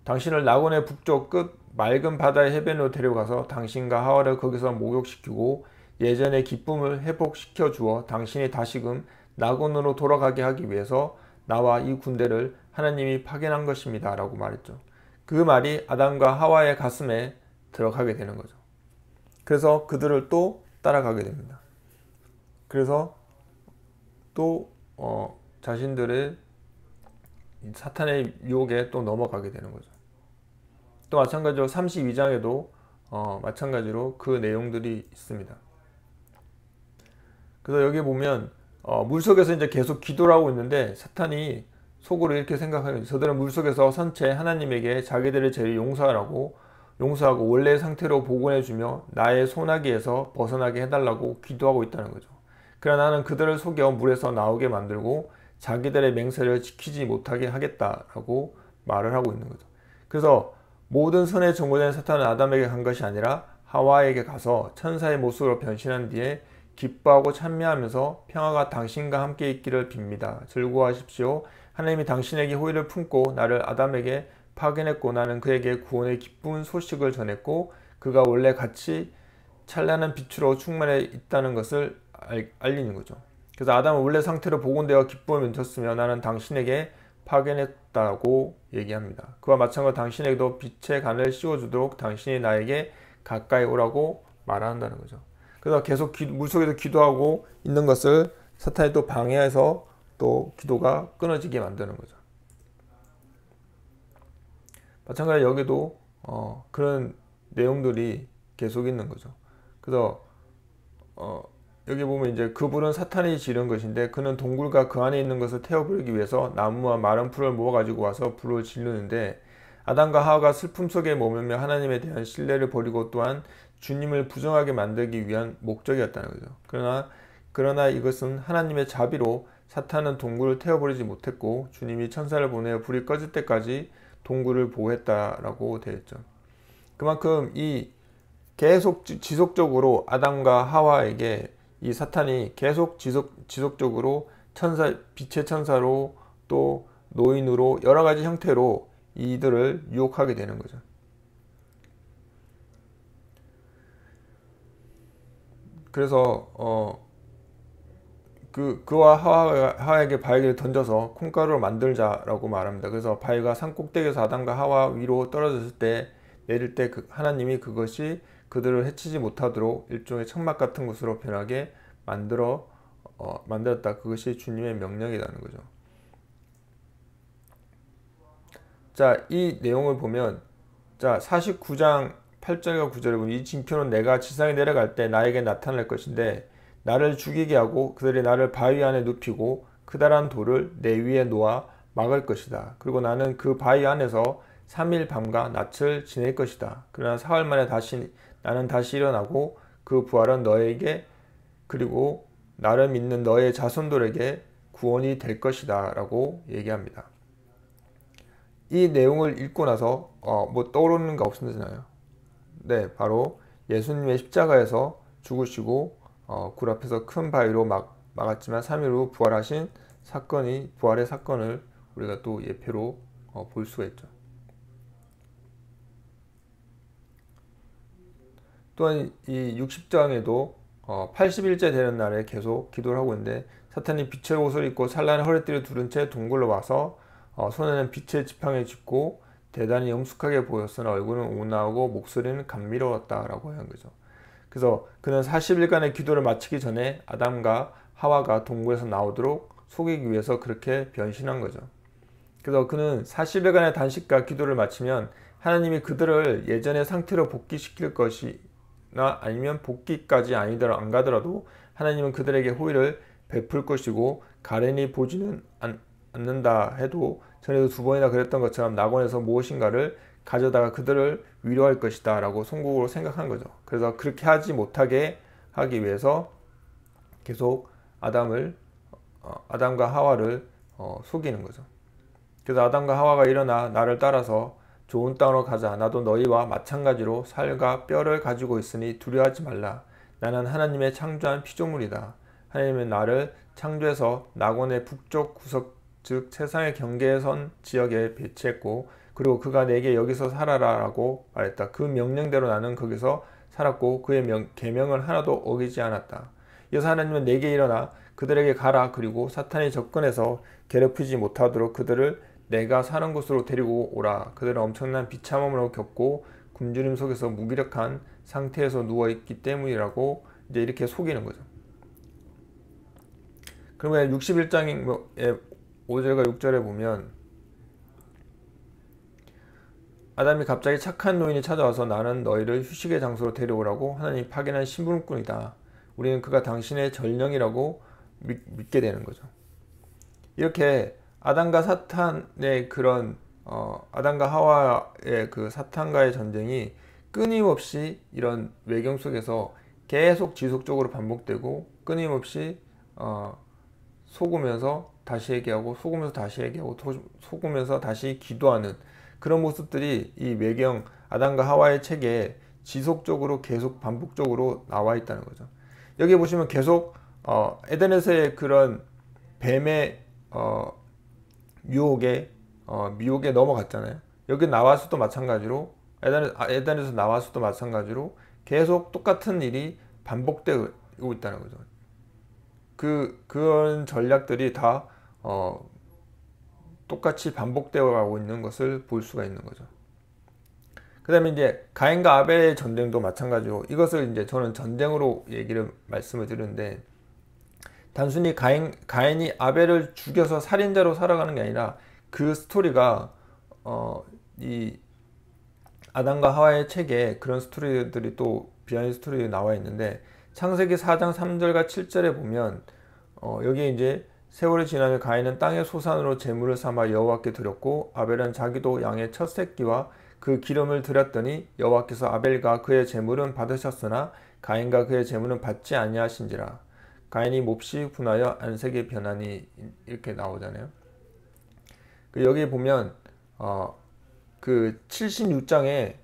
당신을 낙원의 북쪽 끝 맑은 바다의 해변으로 데려가서 당신과 하와를 거기서 목욕시키고 예전의 기쁨을 회복시켜 주어 당신이 다시금 낙원으로 돌아가게 하기 위해서 나와 이 군대를 하나님이 파견한 것입니다 라고 말했죠. 그 말이 아담과 하와의 가슴에 들어가게 되는 거죠. 그래서 그들을 또 따라가게 됩니다. 그래서 또 자신들의 사탄의 유혹에 또 넘어가게 되는 거죠. 또 마찬가지로 32장에도 마찬가지로 그 내용들이 있습니다. 그래서 여기 보면 물속에서 이제 계속 기도를 하고 있는데 사탄이 속으로 이렇게 생각하는 거죠. 저들은 물속에서 선체 하나님에게 자기들의 죄를 용서하고 원래의 상태로 복원해주며 나의 소나기에서 벗어나게 해달라고 기도하고 있다는 거죠. 그러나 나는 그들을 속여 물에서 나오게 만들고 자기들의 맹세를 지키지 못하게 하겠다라고 말을 하고 있는 거죠. 그래서 모든 선에 정보된 사탄은 아담에게 간 것이 아니라 하와에게 가서 천사의 모습으로 변신한 뒤에 기뻐하고 찬미하면서 평화가 당신과 함께 있기를 빕니다. 즐거워하십시오. 하나님이 당신에게 호의를 품고 나를 아담에게 파견했고 나는 그에게 구원의 기쁜 소식을 전했고 그가 원래 같이 찬란한 빛으로 충만해 있다는 것을 알리는 거죠. 그래서 아담은 원래 상태로 복원되어 기쁨을 멈췄으며 나는 당신에게 파견했다고 얘기합니다. 그와 마찬가지로 당신에게도 빛의 간을 씌워주도록 당신이 나에게 가까이 오라고 말한다는 거죠. 그래서 계속 물속에서 기도하고 있는 것을 사탄이 또 방해해서 또 기도가 끊어지게 만드는 거죠. 마찬가지로 여기도 그런 내용들이 계속 있는 거죠. 그래서 여기 보면 이제 그 불은 사탄이 지른 것인데 그는 동굴과 그 안에 있는 것을 태워버리기 위해서 나무와 마른 풀을 모아 가지고 와서 불을 지르는데 아담과 하와가 슬픔 속에 머물며 하나님에 대한 신뢰를 버리고 또한 주님을 부정하게 만들기 위한 목적이었다는 거죠. 그러나 이것은 하나님의 자비로 사탄은 동굴을 태워버리지 못했고 주님이 천사를 보내어 불이 꺼질 때까지 동굴을 보호했다라고 되어 있죠. 그만큼 이 계속 지속적으로 아담과 하와에게 이 사탄이 계속 지속적으로 빛의 천사로 또 노인으로 여러 가지 형태로 이들을 유혹하게 되는 거죠. 그래서 그와 하와에게 바위를 던져서 콩가루를 만들자라고 말합니다. 그래서 바위가 산 꼭대기에서 아담과 하와 위로 떨어졌을 때 내릴 때 하나님이 그것이 그들을 해치지 못하도록 일종의 천막 같은 곳으로 변하게 만들었다. 그것이 주님의 명령이라는 거죠. 자, 이 내용을 보면 49장 8절과 9절에 보면 이 징표는 내가 지상에 내려갈 때 나에게 나타날 것인데 나를 죽이게 하고 그들이 나를 바위 안에 눕히고 크다란 돌을 내 위에 놓아 막을 것이다. 그리고 나는 그 바위 안에서 3일 밤과 낮을 지낼 것이다. 그러나 사흘 만에 나는 다시 일어나고 그 부활은 너에게 그리고 나를 믿는 너의 자손들에게 구원이 될 것이다 라고 얘기합니다. 이 내용을 읽고 나서 뭐 떠오르는 거 없으시나요? 네, 바로 예수님의 십자가에서 죽으시고 굴 앞에서 큰 바위로 막았지만 3일 후 부활하신 부활의 사건을 우리가 또 예표로 볼 수가 있죠. 또한 이 60장에도 80일째 되는 날에 계속 기도를 하고 있는데 사탄이 빛의 옷을 입고 찬란한 허리띠를 두른 채 동굴로 와서 손에는 빛의 지팡이를 짚고 대단히 영숙하게 보였으나 얼굴은 온화하고 목소리는 감미로웠다라고 한 거죠. 그래서 그는 40일간의 기도를 마치기 전에 아담과 하와가 동굴에서 나오도록 속이기 위해서 그렇게 변신한 거죠. 그래서 그는 40일간의 단식과 기도를 마치면 하나님이 그들을 예전의 상태로 복귀시킬 것이나 아니면 복귀까지 안 가더라도 하나님은 그들에게 호의를 베풀 것이고 가련히 보지는 않는다 해도 전에도 2번이나 그랬던 것처럼 낙원에서 무엇인가를 가져다가 그들을 위로할 것이다 라고 송구로 생각한 거죠. 그래서 그렇게 하지 못하게 하기 위해서 계속 아담과 하와를 속이는 거죠. 그래서 아담과 하와가 일어나 나를 따라서 좋은 땅으로 가자. 나도 너희와 마찬가지로 살과 뼈를 가지고 있으니 두려워하지 말라. 나는 하나님의 창조한 피조물이다. 하나님은 나를 창조해서 낙원의 북쪽 구석 즉 세상의 경계선 지역에 배치했고 그리고 그가 내게 여기서 살아라 라고 말했다. 그 명령대로 나는 거기서 살았고 그의 계명을 하나도 어기지 않았다. 이어서 하나님은 내게 일어나 그들에게 가라. 그리고 사탄이 접근해서 괴롭히지 못하도록 그들을 내가 사는 곳으로 데리고 오라. 그들은 엄청난 비참함으로 겪고 굶주림 속에서 무기력한 상태에서 누워있기 때문이라고 이제 이렇게 속이는 거죠. 그러면 61장의 5절과 6절에 보면 아담이 갑자기 착한 노인이 찾아와서 나는 너희를 휴식의 장소로 데려오라고 하나님이 파견한 심부름꾼이다. 우리는 그가 당신의 전령이라고 믿게 되는 거죠. 이렇게 아담과 사탄의 그런 아담과 하와의 그 사탄과의 전쟁이 끊임없이 이런 외경 속에서 계속 지속적으로 반복되고 끊임없이 속으면서 다시 얘기하고 속으면서 다시 얘기하고 속으면서 다시 기도하는 그런 모습들이 이 외경 아담과 하와의 책에 지속적으로 계속 반복적으로 나와 있다는 거죠. 여기 보시면 계속 에덴에서의 그런 뱀의 미혹에 넘어갔잖아요. 여기 나와서도 마찬가지로 에덴에서 나와서도 마찬가지로 계속 똑같은 일이 반복되고 있다는 거죠. 그런 전략들이 다 똑같이 반복되어 가고 있는 것을 볼 수가 있는 거죠. 그 다음에 이제 가인과 아벨의 전쟁도 마찬가지로 이것을 이제 저는 전쟁으로 말씀을 드리는데 단순히 가인이 아벨을 죽여서 살인자로 살아가는 게 아니라 그 스토리가 이 아담과 하와의 책에 그런 스토리들이 또 비하인드 스토리가 나와 있는데 창세기 4장 3절과 7절에 보면 여기에 이제 세월이 지나며 가인은 땅의 소산으로 제물을 삼아 여호와께 드렸고 아벨은 자기도 양의 첫 새끼와 그 기름을 드렸더니 여호와께서 아벨과 그의 제물은 받으셨으나 가인과 그의 제물은 받지 아니하신지라. 가인이 몹시 분하여 안색이 변하니 이렇게 나오잖아요. 여기 보면 그 76장에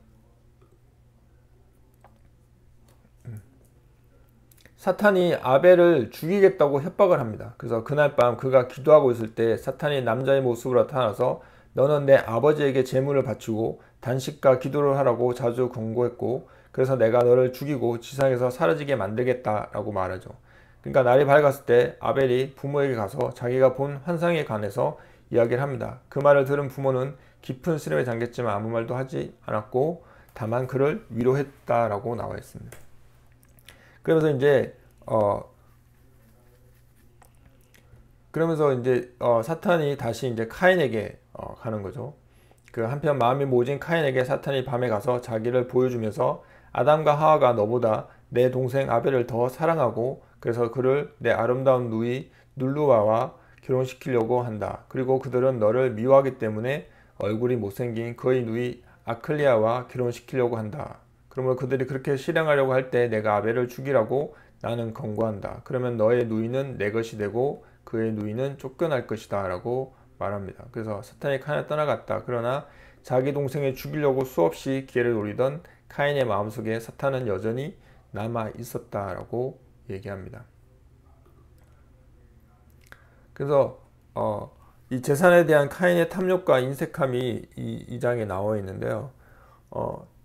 사탄이 아벨을 죽이겠다고 협박을 합니다. 그래서 그날 밤 그가 기도하고 있을 때 사탄이 남자의 모습으로 나타나서 너는 내 아버지에게 제물을 바치고 단식과 기도를 하라고 자주 권고했고 그래서 내가 너를 죽이고 지상에서 사라지게 만들겠다라고 말하죠. 그러니까 날이 밝았을 때 아벨이 부모에게 가서 자기가 본 환상에 관해서 이야기를 합니다. 그 말을 들은 부모는 깊은 쓰림에 잠겼지만 아무 말도 하지 않았고 다만 그를 위로했다라고 나와 있습니다. 그러면서 이제 사탄이 다시 이제 카인에게 가는 거죠. 그 한편 마음이 모진 카인에게 사탄이 밤에 가서 자기를 보여주면서 아담과 하와가 너보다 내 동생 아벨을 더 사랑하고 그래서 그를 내 아름다운 누이 눌루와와 결혼시키려고 한다. 그리고 그들은 너를 미워하기 때문에 얼굴이 못생긴 그의 누이 아클리아와 결혼시키려고 한다. 그러므로 그들이 그렇게 실행하려고 할 때 내가 아벨을 죽이라고 나는 권고한다. 그러면 너의 누이는 내 것이 되고 그의 누이는 쫓겨날 것이다 라고 말합니다. 그래서 사탄이 카인을 떠나갔다. 그러나 자기 동생을 죽이려고 수없이 기회를 노리던 카인의 마음속에 사탄은 여전히 남아 있었다 라고 얘기합니다. 그래서 이 재산에 대한 카인의 탐욕과 인색함이 이 장에 나와 있는데요.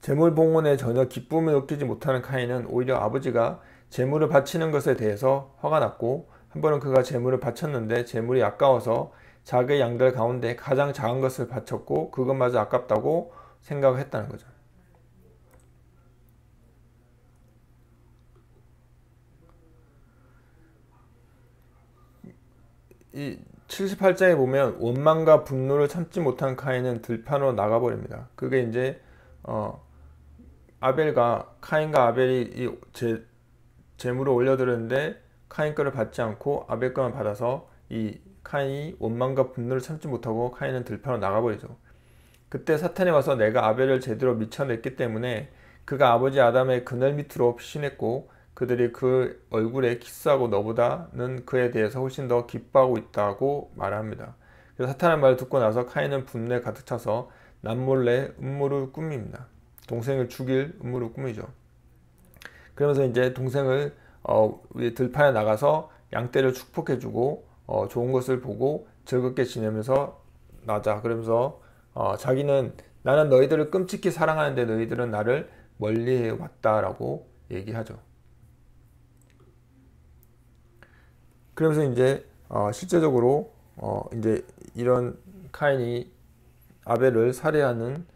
재물 봉헌에 전혀 기쁨을 느끼지 못하는 카인은 오히려 아버지가 재물을 바치는 것에 대해서 화가 났고 한 번은 그가 재물을 바쳤는데 재물이 아까워서 자기의 양들 가운데 가장 작은 것을 바쳤고 그것마저 아깝다고 생각했다는 거죠. 이 78장에 보면 원망과 분노를 참지 못한 카인은 들판으로 나가버립니다. 그게 이제 카인과 아벨이 제물을 올려드렸는데 카인 거를 받지 않고 아벨 거만 받아서 이 카인이 원망과 분노를 참지 못하고 카인은 들판으로 나가버리죠. 그때 사탄이 와서 내가 아벨을 제대로 미쳐냈기 때문에 그가 아버지 아담의 그늘 밑으로 피신했고 그들이 그 얼굴에 키스하고 너보다는 그에 대해서 훨씬 더 기뻐하고 있다고 말합니다. 그래서 사탄의 말을 듣고 나서 카인은 분노에 가득 차서 남몰래 음모를 꾸밉니다. 동생을 죽일 음모를 꾸미죠. 그러면서 이제 동생을 들판에 나가서 양떼를 축복해주고 좋은 것을 보고 즐겁게 지내면서 나자. 그러면서 자기는 나는 너희들을 끔찍히 사랑하는데 너희들은 나를 멀리해 왔다라고 얘기하죠. 그러면서 이제 실제적으로 이제 이런 카인이 아벨을 살해하는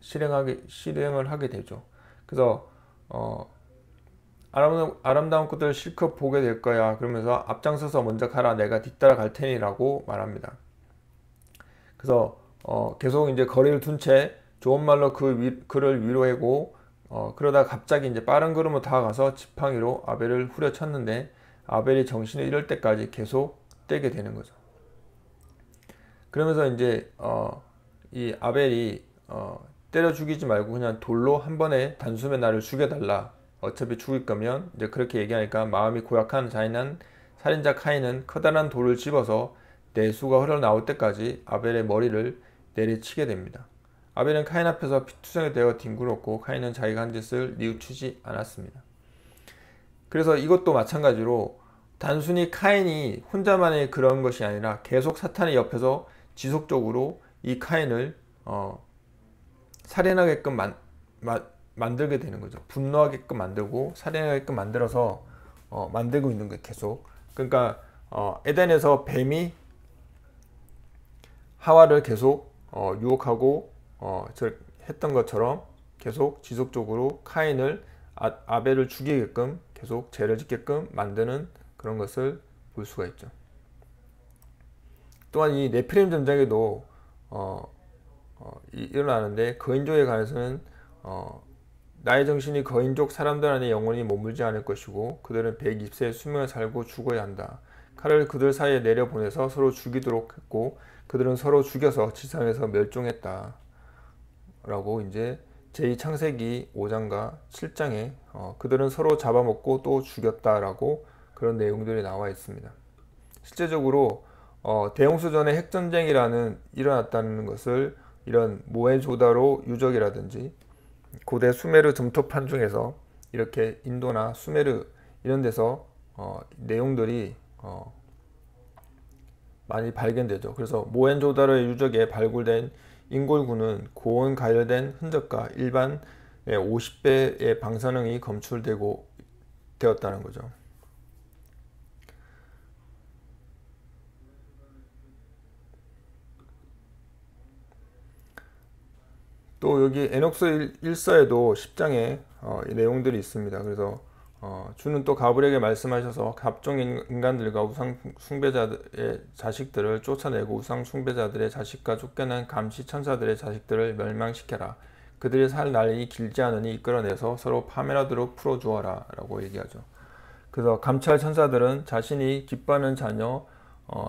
실행을 하게 되죠. 그래서 아름다운 것들을 실컷 보게 될 거야. 그러면서 앞장서서 먼저 가라. 내가 뒤따라 갈 테니라고 말합니다. 그래서 계속 이제 거리를 둔 채 좋은 말로 그를 위로하고 그러다 갑자기 이제 빠른 걸음으로 다가가서 지팡이로 아벨을 후려쳤는데 아벨이 정신을 잃을 때까지 계속 떼게 되는 거죠. 그러면서 이제 이 아벨이 때려 죽이지 말고 그냥 돌로 한 번에 단숨에 나를 죽여달라. 어차피 죽일 거면 이제 그렇게 얘기하니까 마음이 고약한 잔인한 살인자 카인은 커다란 돌을 집어서 내수가 흘러나올 때까지 아벨의 머리를 내리치게 됩니다. 아벨은 카인 앞에서 피투성이 되어 뒹굴었고 카인은 자기가 한 짓을 뉘우치지 않았습니다. 그래서 이것도 마찬가지로 단순히 카인이 혼자만의 그런 것이 아니라 계속 사탄이 옆에서 지속적으로 이 카인을 살인하게끔 만들게 되는 거죠. 분노하게끔 만들고 살인하게끔 만들어서 만들고 있는 거예요. 계속. 그러니까 에덴에서 뱀이 하와를 계속 유혹하고 했던 것처럼 계속 지속적으로 카인을 아벨을 죽이게끔 계속 죄를 짓게끔 만드는 그런 것을 볼 수가 있죠. 또한 이 네피림 전쟁에도 일어나는데 거인족에 관해서는 나의 정신이 거인족 사람들 안에 영원히 머물지 않을 것이고 그들은 120세의 수명을 살고 죽어야 한다. 칼을 그들 사이에 내려보내서 서로 죽이도록 했고 그들은 서로 죽여서 지상에서 멸종했다. 라고 이제 제2창세기 5장과 7장에 그들은 서로 잡아먹고 또 죽였다라고 그런 내용들이 나와 있습니다. 실제적으로 대홍수전에 핵전쟁이라는 일어났다는 것을 이런 모헨조다로 유적이라든지 고대 수메르 점토판 중에서 이렇게 인도나 수메르 이런 데서 내용들이 많이 발견되죠. 그래서 모헨조다로의 유적에 발굴된 인골구는 고온 가열된 흔적과 일반 50배의 방사능이 검출되고 되었다는 거죠. 또 여기 에녹스 1서에도 10장에 이 내용들이 있습니다. 그래서 주는 또 가브리엘에게 말씀하셔서 각종 인간들과 우상 숭배자들의 자식들을 쫓아내고 우상 숭배자들의 자식과 쫓겨난 감시 천사들의 자식들을 멸망시켜라. 그들이 살 날이 길지 않으니 이끌어내서 서로 파멸하도록 풀어주어라 라고 얘기하죠. 그래서 감찰 천사들은 자신이 기뻐하는 자녀,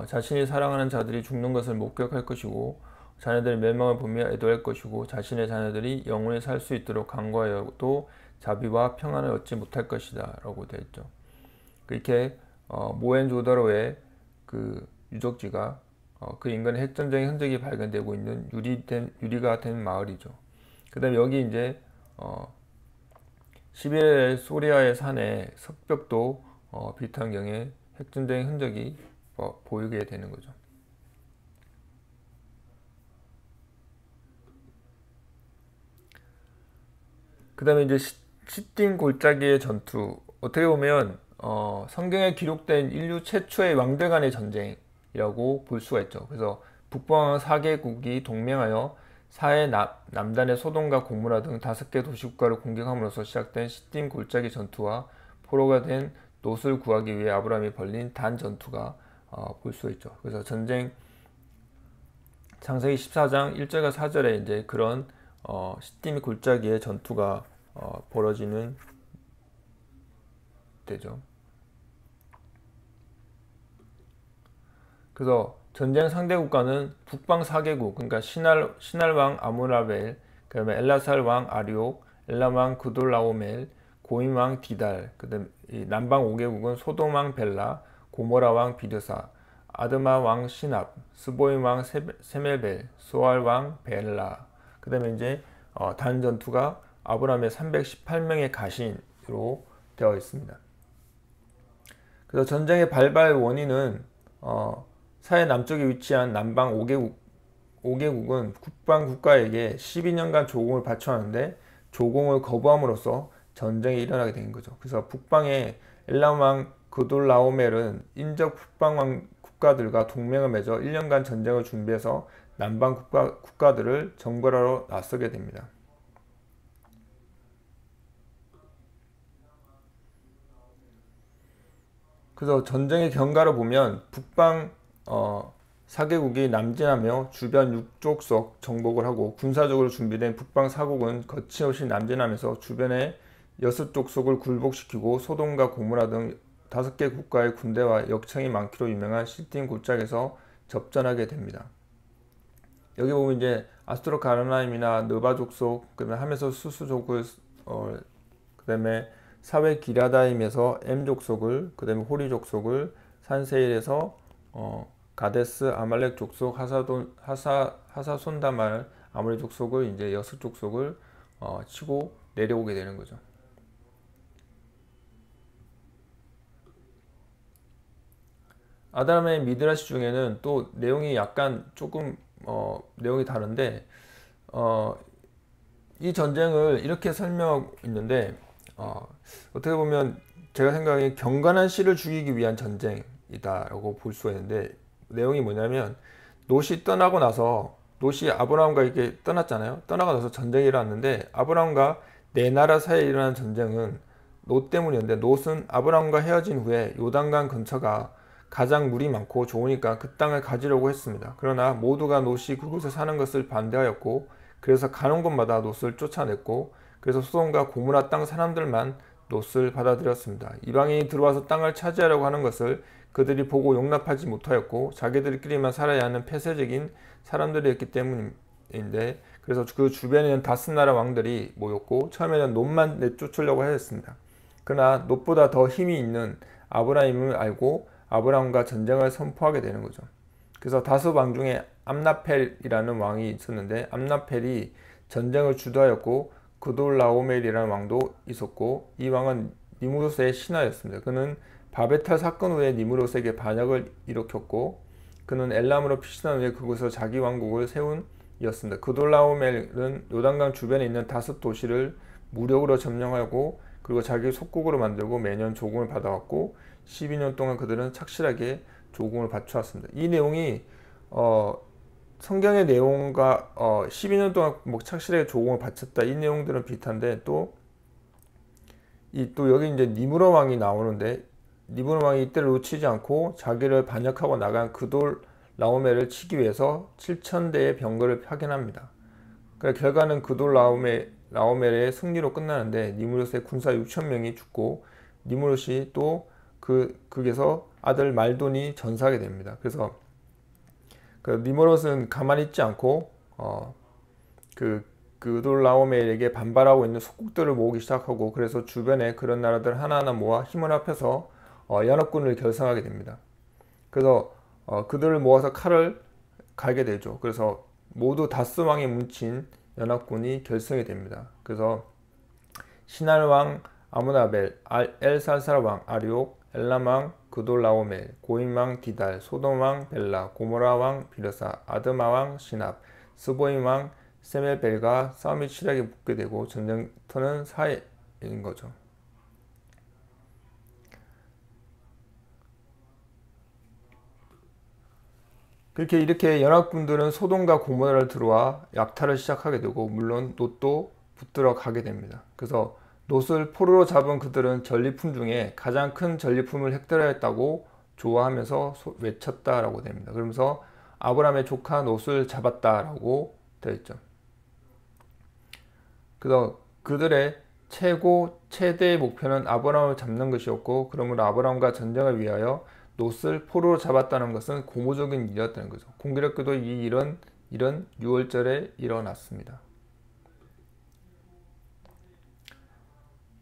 자신이 사랑하는 자들이 죽는 것을 목격할 것이고 자녀들의 멸망을 보며 애도할 것이고 자신의 자녀들이 영원히 살 수 있도록 간구하여도 자비와 평안을 얻지 못할 것이다 라고 되어 있죠. 이렇게 모헨조다로의 그 유적지가 그 인간의 핵전쟁의 흔적이 발견되고 있는 유리가 된 마을이죠. 그 다음에 여기 이제 시베리아의 소리아의 산에 석벽도 비슷한 경에 핵전쟁의 흔적이 보이게 되는 거죠. 그 다음에 이제 시딘 골짜기의 전투. 어떻게 보면 성경에 기록된 인류 최초의 왕들 간의 전쟁, 전쟁이라고 볼 수가 있죠. 그래서 북방 4개국이 동맹하여 사해 남단의 소돔과 고무라 등 5개 도시국가를 공격함으로써 시작된 시딤 골짜기 전투와 포로가 된 롯을 구하기 위해 아브라함이 벌린 단 전투가 볼 수 있죠. 그래서 전쟁 창세기 14장 1절과 4절에 이제 그런 시딤 골짜기의 전투가 벌어지는 때죠. 그래서 전쟁 상대 국가는 북방 4개국, 그러니까 신할 왕 아므라벨, 그다음에 엘라살 왕 아리옥, 엘람 왕 그돌라오멜, 고임 왕 디달, 그다음에 남방 5개국은 소돔 왕 벨라, 고모라 왕 비드사, 아드마 왕 시납, 스보임 왕 세멜벨, 소알 왕 벨라. 그다음에 이제 단 전투가 아브라함의 318명의 가신으로 되어 있습니다. 그래서 전쟁의 발발 원인은 사해 남쪽에 위치한 남방 5개국은 북방 국가에게 12년간 조공을 바쳐왔는데 조공을 거부함으로써 전쟁이 일어나게 된 거죠. 그래서 북방의 엘람 왕 그돌라오멜은 인접 북방 국가들과 동맹을 맺어 1년간 전쟁을 준비해서 남방 국가들을 정벌하러 나서게 됩니다. 그래서 전쟁의 경과를 보면 북방 4개국이 남진하며 주변 6족속 정복을 하고 군사적으로 준비된 북방 4국은 거침없이 남진하면서 주변의 6족속을 굴복시키고 소돔과 고모라 등 5개 국가의 군대와 역청이 많기로 유명한 시딤 골짜기에서 접전하게 됩니다. 여기 보면 이제 아스트로가르나임이나 느바 족속, 그다음에 하메서 수수족을, 그다음에 사회 기라다임에서 M 족속을, 그다음에 호리 족속을, 산세일에서 가데스 아말렉 족속, 하사손다말 아모리 족속을 이제 6족속을 치고 내려오게 되는 거죠. 아담의 미드라시 중에는 또 내용이 약간 조금 내용이 다른데 이 전쟁을 이렇게 설명하고 있는데 어떻게 보면 제가 생각에 경건한 씨를 죽이기 위한 전쟁이다라고 볼 수가 있는데 내용이 뭐냐면 롯이 떠나고 나서 롯이 아브라함과 이렇게 떠났잖아요. 떠나고 나서 전쟁이 일어났는데 아브라함과 네 나라 사이에 일어난 전쟁은 롯 때문이었는데 롯은 아브라함과 헤어진 후에 요단강 근처가 가장 물이 많고 좋으니까 그 땅을 가지려고 했습니다. 그러나 모두가 롯이 그곳에 사는 것을 반대하였고 그래서 가는 곳마다 롯을 쫓아냈고 그래서 소돔과 고모라 땅 사람들만 롯을 받아들였습니다. 이방인이 들어와서 땅을 차지하려고 하는 것을 그들이 보고 용납하지 못하였고 자기들끼리만 살아야 하는 폐쇄적인 사람들이었기 때문인데 그래서 그 주변에는 다섯 나라 왕들이 모였고 처음에는 롯만 내쫓으려고 하였습니다. 그러나 롯보다 더 힘이 있는 아브라함을 알고 아브라함과 전쟁을 선포하게 되는 거죠. 그래서 다섯 왕 중에 암나펠이라는 왕이 있었는데 암나펠이 전쟁을 주도하였고 그돌라오멜이라는 왕도 있었고 이 왕은 니무롯의 신하였습니다. 그는 바베탈 사건 후에 니무롯에게 반역을 일으켰고 그는 엘람으로 피신한 후에 그곳에서 자기 왕국을 세운 이었습니다. 그돌라오멜은 요단강 주변에 있는 다섯 도시를 무력으로 점령하고 그리고 자기 속국으로 만들고 매년 조공을 받아왔고 12년 동안 그들은 착실하게 조공을 바쳐왔습니다. 이 내용이 성경의 내용과 12년 동안 뭐 착실하게 조공을 바쳤다 이 내용들은 비슷한데 또 여기 이제 니므로 왕이 나오는데 니므로 왕이 이때를 놓치지 않고 자기를 반역하고 나간 그돌 라오멜을 치기 위해서 7,000대의 병거를 파견합니다. 그러니까 결과는 그돌 라오멜의 승리로 끝나는데 니므롯의 군사 6,000명이 죽고 니므롯이 또 거기서 아들 말돈이 전사하게 됩니다. 그래서 니므롯은 가만히 있지 않고 그돌 라오멜에게 반발하고 있는 속국들을 모으기 시작하고 그래서 주변에 그런 나라들 하나하나 모아 힘을 합해서 연합군을 결성하게 됩니다. 그래서 그들을 모아서 칼을 갈게 되죠. 그래서 모두 다스 왕이 뭉친 연합군이 결성이 됩니다. 그래서 신할 왕 아므나벨, 엘살살 왕 아리옥, 엘람 왕 그돌 라오멜, 고임 왕 디달, 소돔 왕 벨라, 고모라 왕 비르사, 아드마 왕 시납, 스보임 왕 세멜벨과 싸움이 치열하게 붙게 되고 전쟁터는 사해인 거죠. 그렇게 이렇게 연합군들은 소돔과 고모라를 들어와 약탈을 시작하게 되고 물론 롯도 붙들어 가게 됩니다. 그래서 롯을 포로로 잡은 그들은 전리품 중에 가장 큰 전리품을 획득하였다고 좋아하면서 외쳤다라고 됩니다. 그러면서 아브라함의 조카 롯을 잡았다라고 되어 있죠. 그래서 그들의 최대의 목표는 아브라함을 잡는 것이었고, 그러므로 아브라함과 전쟁을 위하여 롯을 포로로 잡았다는 것은 고무적인 일이었다는 거죠. 공교롭게도 이 일은 6월절에 일어났습니다.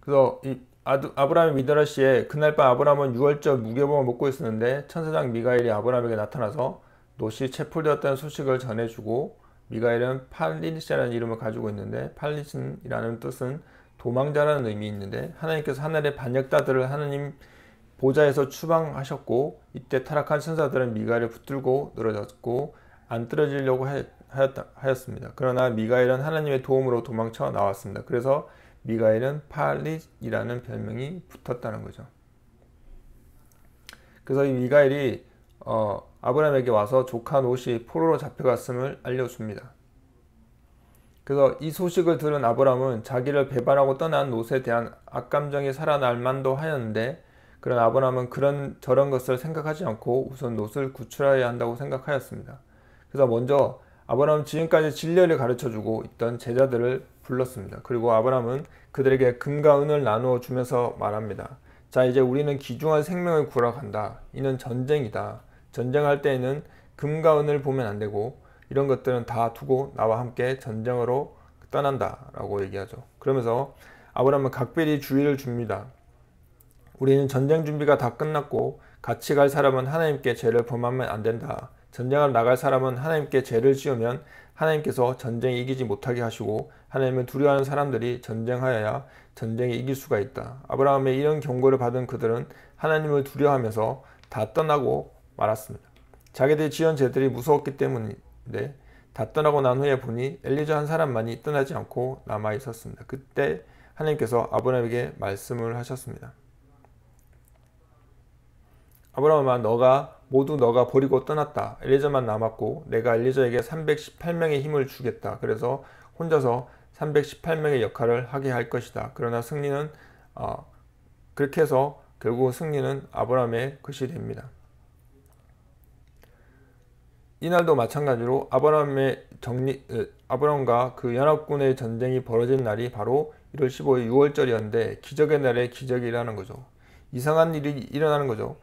그래서 이 아브라함의 미드라시에 그날 밤 아브라함은 6월절 무교봉을 먹고 있었는데 천사장 미가엘이 아브라함에게 나타나서 롯이 체포되었다는 소식을 전해주고, 미가엘은 팔리시라는 이름을 가지고 있는데 팔리신이라는 뜻은 도망자라는 의미 있는데, 하나님께서 하늘의 반역자들을 하나님 보좌에서 추방하셨고, 이때 타락한 천사들은 미가엘을 붙들고 늘어졌고 안 떨어지려고 하였습니다. 그러나 미가엘은 하나님의 도움으로 도망쳐 나왔습니다. 그래서 미가엘은 팔릿이라는 별명이 붙었다는 거죠. 그래서 이 미가엘이 아브라함에게 와서 조카 롯이 포로로 잡혀갔음을 알려줍니다. 그래서 이 소식을 들은 아브라함은 자기를 배반하고 떠난 롯에 대한 악감정이 살아날 만도 하였는데, 그런 아브라함은 저런 것을 생각하지 않고 우선 롯을 구출해야 한다고 생각하였습니다. 그래서 먼저 아브라함은 지금까지 진리를 가르쳐주고 있던 제자들을 불렀습니다. 그리고 아브라함은 그들에게 금과 은을 나누어 주면서 말합니다. 자, 이제 우리는 귀중한 생명을 구하러 간다. 이는 전쟁이다. 전쟁할 때에는 금과 은을 보면 안 되고 이런 것들은 다 두고 나와 함께 전쟁으로 떠난다 라고 얘기하죠. 그러면서 아브라함은 각별히 주의를 줍니다. 우리는 전쟁 준비가 다 끝났고 같이 갈 사람은 하나님께 죄를 범하면 안 된다. 전쟁을 나갈 사람은 하나님께 죄를 지으면 하나님께서 전쟁에 이기지 못하게 하시고, 하나님을 두려워하는 사람들이 전쟁하여야 전쟁에 이길 수가 있다. 아브라함의 이런 경고를 받은 그들은 하나님을 두려워하면서 다 떠나고 말았습니다. 자기들이 지은 죄들이 무서웠기 때문인데, 다 떠나고 난 후에 보니 엘리자 한 사람만이 떠나지 않고 남아 있었습니다. 그때 하나님께서 아브라함에게 말씀을 하셨습니다. 아브라함아, 모두 너가 버리고 떠났다. 엘리자만 남았고 내가 엘리자에게 318명의 힘을 주겠다. 그래서 혼자서 318명의 역할을 하게 할 것이다. 그러나 승리는 그렇게 해서 결국 승리는 아브라함의 것이 됩니다. 이날도 마찬가지로 아브라함과 그 연합군의 전쟁이 벌어진 날이 바로 1월 15일 6월절이었는데 기적의 날에 기적이 일어나는 거죠. 이상한 일이 일어나는 거죠.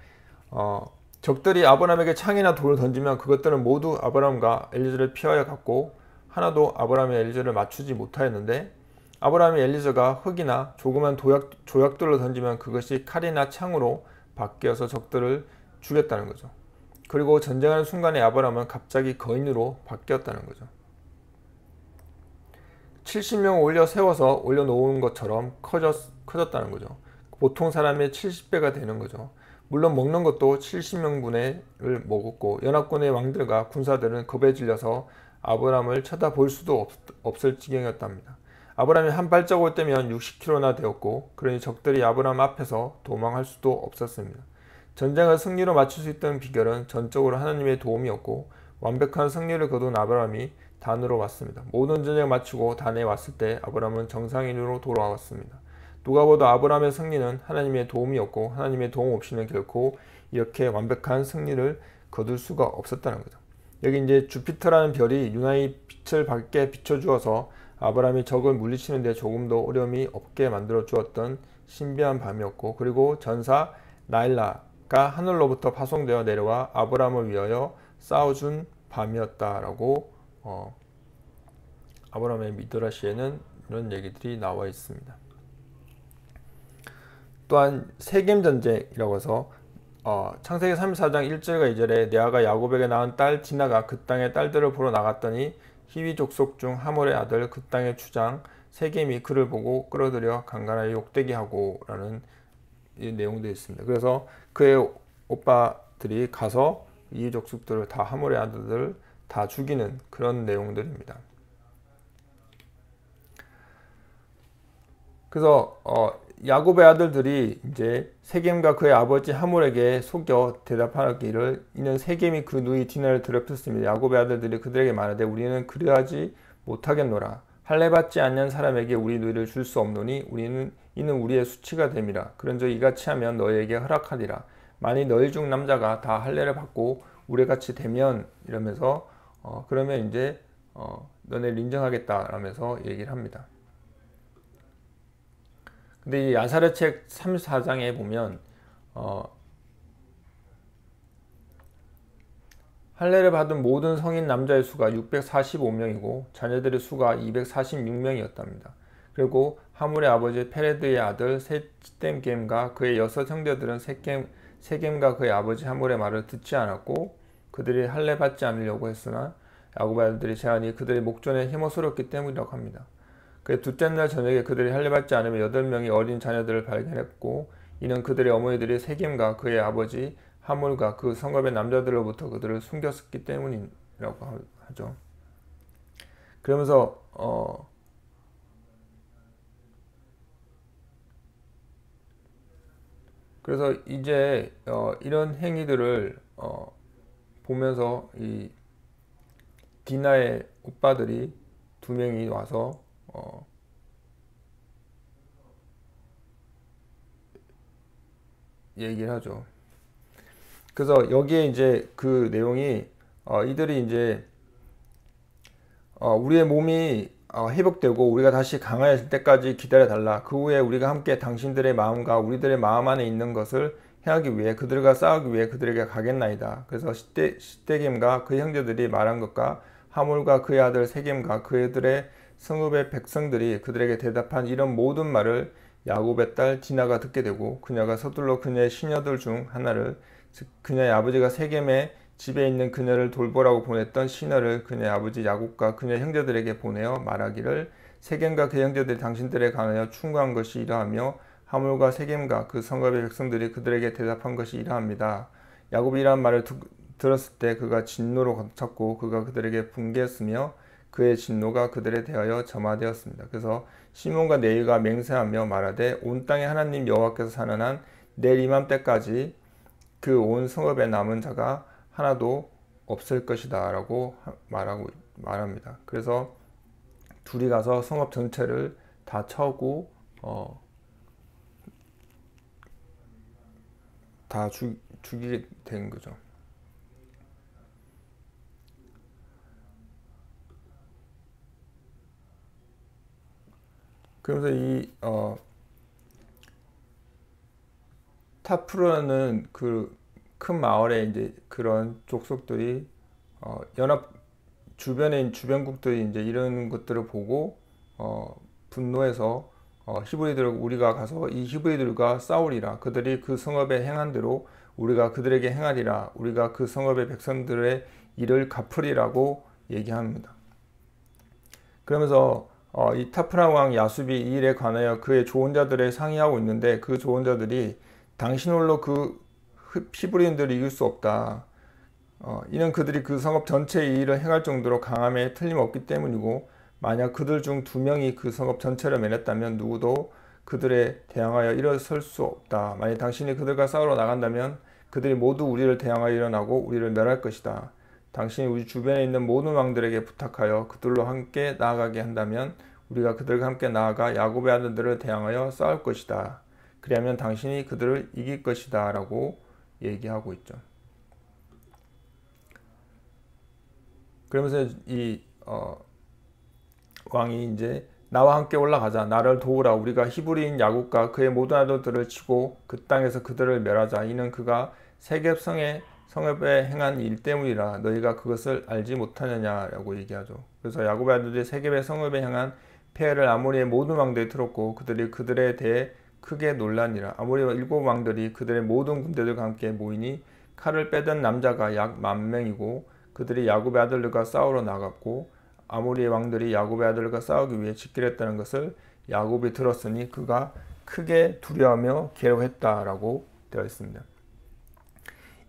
적들이 아브라함에게 창이나 돌을 던지면 그것들은 모두 아브라함과 엘리자를 피하여 갔고, 하나도 아브라함이 엘리자를 맞추지 못하였는데, 아브라함이 엘리자가 흙이나 조그만 조약돌을 던지면 그것이 칼이나 창으로 바뀌어서 적들을 죽였다는 거죠. 그리고 전쟁하는 순간에 아브라함은 갑자기 거인으로 바뀌었다는 거죠. 70명을 올려 세워서 올려놓은 것처럼 커졌다는 거죠. 보통 사람의 70배가 되는 거죠. 물론 먹는 것도 70명분을 먹었고, 연합군의 왕들과 군사들은 겁에 질려서 아브라함을 쳐다볼 수도 없을 지경이었답니다. 아브라함이 한 발자국을 떼면 60km나 되었고, 그러니 적들이 아브라함 앞에서 도망할 수도 없었습니다. 전쟁을 승리로 마칠 수 있던 비결은 전적으로 하나님의 도움이었고, 완벽한 승리를 거둔 아브라함이 단으로 왔습니다. 모든 전쟁을 마치고 단에 왔을 때 아브라함은 정상인으로 돌아왔습니다. 누가 보다 아브라함의 승리는 하나님의 도움이었고, 하나님의 도움 없이는 결코 이렇게 완벽한 승리를 거둘 수가 없었다는 거죠. 여기 이제 주피터라는 별이 유난히 빛을 밝게 비춰주어서 아브라함이 적을 물리치는 데 조금도 어려움이 없게 만들어 주었던 신비한 밤이었고, 그리고 전사 나일라가 하늘로부터 파송되어 내려와 아브라함을 위하여 싸워준 밤이었다라고 아브라함의 미드라시에는 이런 얘기들이 나와 있습니다. 또한 세겜 전쟁이라고 해서 창세기 34장 1절과 2절에 레아가 야곱에게 낳은 딸 디나가 그 땅의 딸들을 보러 나갔더니 히위 족속 중 하몰의 아들 그 땅의 주장 세겜이 그를 보고 끌어들여 강간하여 욕되게 하고 라는 이 내용도 있습니다. 그래서 그의 오빠들이 가서 이 족속들을 다 하몰의 아들들을 다 죽이는 그런 내용들입니다. 그래서 야곱의 아들들이 이제 세겜과 그의 아버지 하몰에게 속여 대답하기를 이는 세겜이 그 누이 디나를 더럽혔습니다. 야곱의 아들들이 그들에게 말하되 우리는 그리하지 못하겠노라. 할례 받지 않는 사람에게 우리 누이를 줄 수 없노니 이는 우리의 수치가 됨이라. 그런즉 이같이 하면 너희에게 허락하리라. 만일 너희 중 남자가 다 할례를 받고 우리같이 되면 이러면서 그러면 이제 너네를 인정하겠다 라면서 얘기를 합니다. 근데 이 야사랴책 34장에 보면 할례를 받은 모든 성인 남자의 수가 645명이고 자녀들의 수가 246명이었답니다. 그리고 하물의 아버지 페레드의 아들 셋댐겜과 그의 6 형제들은 세겜과 그의 아버지 하물의 말을 듣지 않았고 그들이 할례 받지 않으려고 했으나 야곱의 아들들이 제한이 그들의 목전에 힘어스럽기 때문이라고 합니다. 그 둘째 날 저녁에 그들이 할례 받지 않으며 8명이 어린 자녀들을 발견했고 이는 그들의 어머니들이 세겜과 그의 아버지 하물과 그 성읍의 남자들로부터 그들을 숨겼기 때문이라고 하죠. 그러면서 그래서 이제 이런 행위들을 보면서 이 디나의 오빠들이 2명이 와서 얘기를 하죠. 그래서 여기에 이제 그 내용이 이들이 이제 우리의 몸이 회복되고 우리가 다시 강해질 때까지 기다려 달라. 그 후에 우리가 함께 당신들의 마음과 우리들의 마음 안에 있는 것을 행하기 위해 그들과 싸우기 위해 그들에게 가겠나이다. 그래서 시떼겜과 그 형제들이 말한 것과 하몰과 그의 아들 세겜과 그들의 성읍의 백성들이 그들에게 대답한 이런 모든 말을 야곱의 딸 디나가 듣게 되고 그녀가 서둘러 그녀의 시녀들 중 하나를 즉 그녀의 아버지가 세겜의 집에 있는 그녀를 돌보라고 보냈던 시녀를 그녀의 아버지 야곱과 그녀의 형제들에게 보내어 말하기를 세겜과 그 형제들이 당신들에 관하여 충고한 것이 이러하며 하몰과 세겜과 그 성읍의 백성들이 그들에게 대답한 것이 이러합니다. 야곱이 이러한 말을 들었을 때 그가 진노로 가득 찼고 그가 그들에게 분개했으며 그의 진노가 그들에 대하여 점화되었습니다. 그래서 시몬과 네위가 맹세하며 말하되 온 땅에 하나님 여호와께서 사는 한 내일 이맘때까지 그 온 성읍에 남은 자가 하나도 없을 것이다 라고 말합니다. 그래서 둘이 가서 성읍 전체를 다 쳐고 다 죽이게 된 거죠. 그러면서 이 타프라는 그 큰 마을에 이제 그런 족속들이 연합 주변국들이 이제 이런 것들을 보고 분노해서 히브리들 우리가 가서 이 히브리들과 싸우리라. 그들이 그 성읍에 행한 대로 우리가 그들에게 행하리라. 우리가 그 성읍의 백성들의 일을 갚으리라고 얘기합니다. 그러면서 이 타프라 왕 야수비 이 일에 관하여 그의 조언자들에 상의하고 있는데 그 조언자들이 당신 홀로 그 히브리인들을 이길 수 없다. 이는 그들이 그 성읍 전체의 일을 행할 정도로 강함에 틀림없기 때문이고 만약 그들 중 2명이 그 성읍 전체를 면했다면 누구도 그들에 대항하여 일어설 수 없다. 만약 당신이 그들과 싸우러 나간다면 그들이 모두 우리를 대항하여 일어나고 우리를 멸할 것이다. 당신이 우리 주변에 있는 모든 왕들에게 부탁하여 그들로 함께 나아가게 한다면 우리가 그들과 함께 나아가 야곱의 아들들을 대항하여 싸울 것이다. 그리하면 당신이 그들을 이길 것이다 라고 얘기하고 있죠. 그러면서 이 왕이 이제 나와 함께 올라가자. 나를 도우라. 우리가 히브리인 야곱과 그의 모든 아들들을 치고 그 땅에서 그들을 멸하자. 이는 그가 세겜 성읍에 행한 일 때문이라. 너희가 그것을 알지 못하느냐라고 얘기하죠. 그래서 야곱의 아들들이 세겜의 성읍에 행한 폐해를 아모리의 모든 왕들이 들었고 그들이 그들에 대해 크게 놀라니라. 아모리 7 왕들이 그들의 모든 군대들과 함께 모이니 칼을 빼던 남자가 약 10,000명이고 그들이 야곱의 아들들과 싸우러 나갔고 아모리의 왕들이 야곱의 아들들과 싸우기 위해 집결했다는 것을 야곱이 들었으니 그가 크게 두려워하며 괴로워했다라고 되어 있습니다.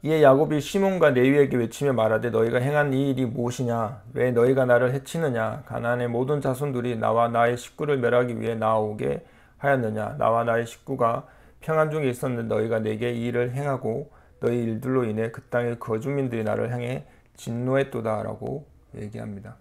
이에 야곱이 시몬과 레위에게 외치며 말하되 너희가 행한 이 일이 무엇이냐? 왜 너희가 나를 해치느냐? 가나안의 모든 자손들이 나와 나의 식구를 멸하기 위해 나오게 하였느냐? 나와 나의 식구가 평안 중에 있었는데 너희가 내게 이 일을 행하고 너희 일들로 인해 그 땅의 거주민들이 나를 향해 진노했도다 라고 얘기합니다.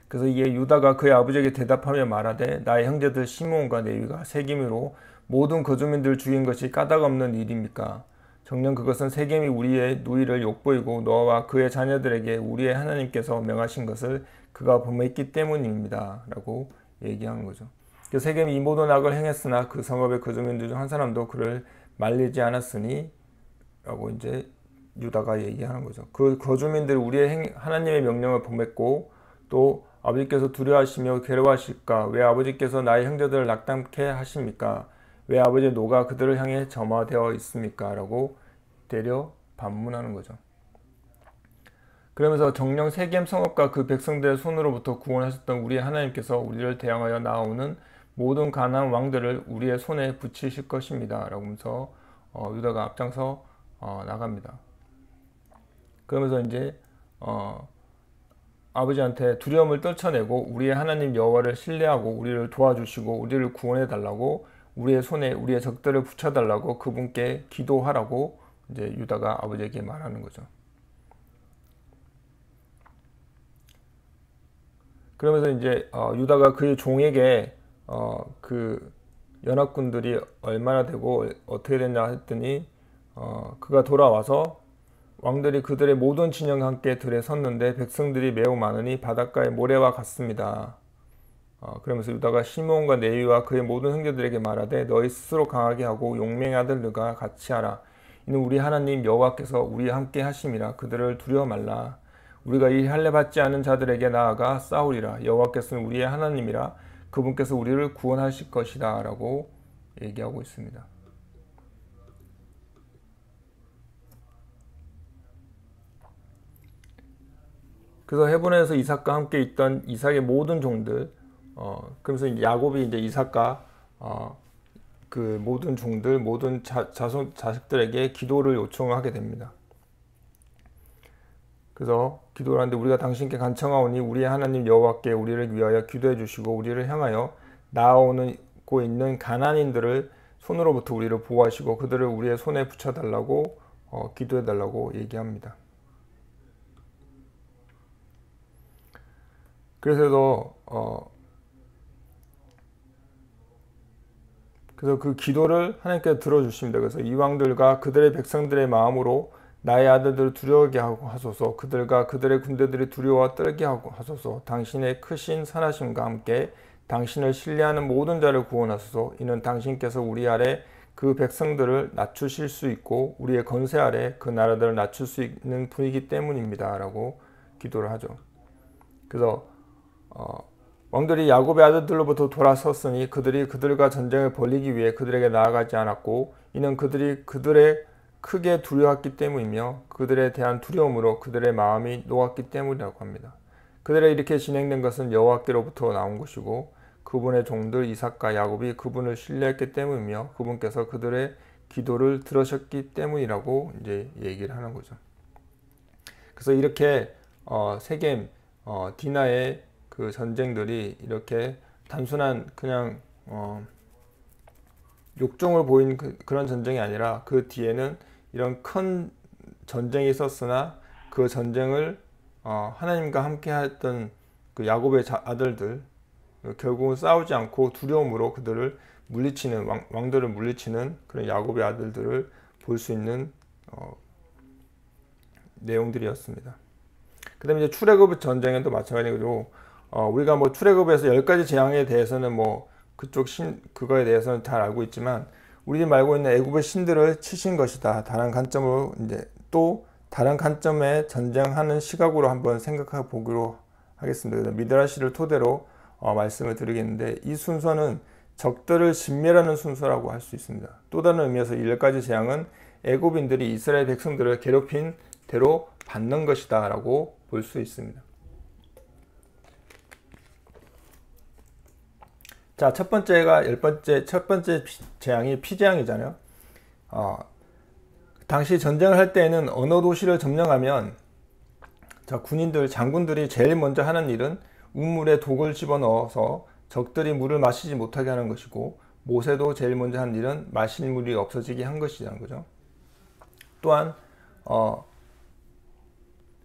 그래서 이에 유다가 그의 아버지에게 대답하며 말하되 나의 형제들 시므온과 레위가 세겜으로 모든 거주민들을 죽인 것이 까닭없는 일입니까? 정녕 그것은 세겜이 우리의 누이를 욕보이고 너와 그의 자녀들에게 우리의 하나님께서 명하신 것을 그가 범했기 때문입니다 라고 얘기하는 거죠. 세겜이 이 모든 악을 행했으나 그 성읍의 거주민들 중 한 사람도 그를 말리지 않았으니 라고 이제 유다가 얘기하는 거죠. 그 거주민들이 우리의 하나님의 명령을 범했고 또 아버지께서 두려워하시며 괴로워하실까? 왜 아버지께서 나의 형제들을 낙담케 하십니까? 왜 아버지의 노가 그들을 향해 점화되어 있습니까? 라고 되려 반문하는 거죠. 그러면서 정녕 세겜 성읍과 그 백성들의 손으로부터 구원하셨던 우리 하나님께서 우리를 대항하여 나오는 모든 가나안 왕들을 우리의 손에 붙이실 것입니다. 라면서 유다가 앞장서 나갑니다. 그러면서 이제 아버지한테 두려움을 떨쳐내고 우리의 하나님 여호와를 신뢰하고 우리를 도와주시고 우리를 구원해 달라고 우리의 손에 우리의 적들을 붙여달라고 그분께 기도하라고 이제 유다가 아버지에게 말하는 거죠. 그러면서 이제 유다가 그의 종에게 그 연합군들이 얼마나 되고 어떻게 됐냐 했더니 그가 돌아와서 왕들이 그들의 모든 진영과 함께 들에 섰는데 백성들이 매우 많으니 바닷가의 모래와 같습니다. 그러면서 유다가 시므온과 레위와 그의 모든 형제들에게 말하되 너희 스스로 강하게 하고 용맹의 아들들과 같이 하라. 이는 우리 하나님 여호와께서 우리와 함께 하심이라. 그들을 두려워 말라. 우리가 이 할례 받지 않은 자들에게 나아가 싸우리라. 여호와께서는 우리의 하나님이라. 그분께서 우리를 구원하실 것이다 라고 얘기하고 있습니다. 그래서 헤브론에서 이삭과 함께 있던 이삭의 모든 종들, 그러면서 야곱이 이제 이삭과 그 모든 종들, 모든 자식들에게 기도를 요청하게 됩니다. 그래서 기도를 하는데 우리가 당신께 간청하오니 우리의 하나님 여호와께 우리를 위하여 기도해 주시고 우리를 향하여 나아오고 있는 가나안인들을 손으로부터 우리를 보호하시고 그들을 우리의 손에 붙여달라고 기도해 달라고 얘기합니다. 그래서 그 기도를 하나님께서 들어주십니다. 그래서 이 왕들과 그들의 백성들의 마음으로 나의 아들들을 두려워하게 하소서. 그들과 그들의 군대들이 두려워 떨게 하소서. 당신의 크신 선하심과 함께 당신을 신뢰하는 모든 자를 구원하소서. 이는 당신께서 우리 아래 그 백성들을 낮추실 수 있고 우리의 건세 아래 그 나라들을 낮출 수 있는 분이기 때문입니다. 라고 기도를 하죠. 그래서 왕들이 야곱의 아들들로부터 돌아섰으니 그들이 그들과 전쟁을 벌이기 위해 그들에게 나아가지 않았고 이는 그들이 그들의 크게 두려웠기 때문이며 그들에 대한 두려움으로 그들의 마음이 녹았기 때문이라고 합니다. 그들의 이렇게 진행된 것은 여호와께로부터 나온 것이고 그분의 종들 이삭과 야곱이 그분을 신뢰했기 때문이며 그분께서 그들의 기도를 들으셨기 때문이라고 이제 얘기를 하는 거죠. 그래서 이렇게 세겜 디나의 그 전쟁들이 이렇게 단순한 그냥 욕정을 보인 그런 전쟁이 아니라 그 뒤에는 이런 큰 전쟁이 있었으나 그 전쟁을 하나님과 함께 했던 그 야곱의 아들들 결국은 싸우지 않고 두려움으로 그들을 물리치는 왕들을 물리치는 그런 야곱의 아들들을 볼 수 있는 내용들이었습니다. 그 다음에 이제 출애굽 전쟁에도 마찬가지로 우리가 뭐 출애굽에서 10가지 재앙에 대해서는 뭐 그쪽 그거에 대해서는 잘 알고 있지만 우리들이 알고 있는 애굽의 신들을 치신 것이다. 다른 관점으로 이제 또 다른 관점의 전쟁하는 시각으로 한번 생각해 보기로 하겠습니다. 미드라시를 토대로 말씀을 드리겠는데 이 순서는 적들을 진멸하는 순서라고 할 수 있습니다. 또 다른 의미에서 10가지 재앙은 애굽인들이 이스라엘 백성들을 괴롭힌 대로 받는 것이다 라고 볼 수 있습니다. 자, 첫 번째 재앙이 피재앙이잖아요. 당시 전쟁을 할 때에는 어느 도시를 점령하면 군인들, 장군들이 제일 먼저 하는 일은 우물에 독을 집어넣어서 적들이 물을 마시지 못하게 하는 것이고, 모세도 제일 먼저 한 일은 마실 물이 없어지게 한 것이라는 거죠. 또한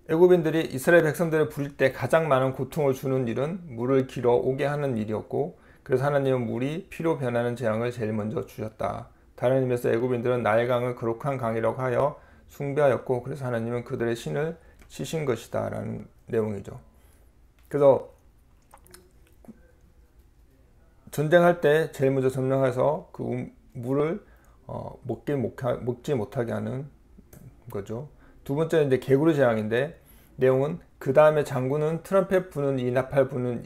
애굽인들이 이스라엘 백성들을 부릴 때 가장 많은 고통을 주는 일은 물을 길어 오게 하는 일이었고, 그래서 하나님은 물이 피로 변하는 재앙을 제일 먼저 주셨다. 다른 의미에서 애굽인들은 나일강을 거룩한 강이라고 하여 숭배하였고, 그래서 하나님은 그들의 신을 치신 것이다 라는 내용이죠. 그래서 전쟁할 때 제일 먼저 점령해서 그 물을 먹지 못하게 하는 거죠. 두 번째는 이제 개구리 재앙인데, 내용은 그 다음에 장군은 트럼펫 부는 이, 나팔 부는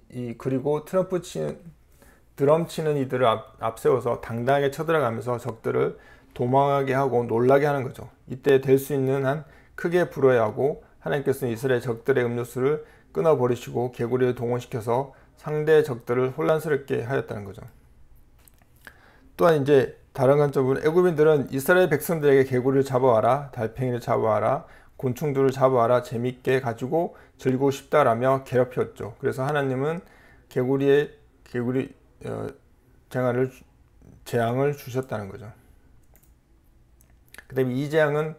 이, 그리고 드럼 치는 이들을 앞세워서 당당하게 쳐들어가면서 적들을 도망하게 하고 놀라게 하는 거죠. 이때 될 수 있는 한 크게 불어야 하고, 하나님께서는 이스라엘 적들의 음료수를 끊어버리시고 개구리를 동원시켜서 상대 적들을 혼란스럽게 하였다는 거죠. 또한 이제 다른 관점으로 애굽인들은 이스라엘 백성들에게 개구리를 잡아와라, 달팽이를 잡아와라, 곤충들을 잡아와라, 재밌게 가지고 즐기고 싶다라며 괴롭혔죠. 그래서 하나님은 개구리 재앙을 주셨다는 거죠. 그 다음에 이 재앙은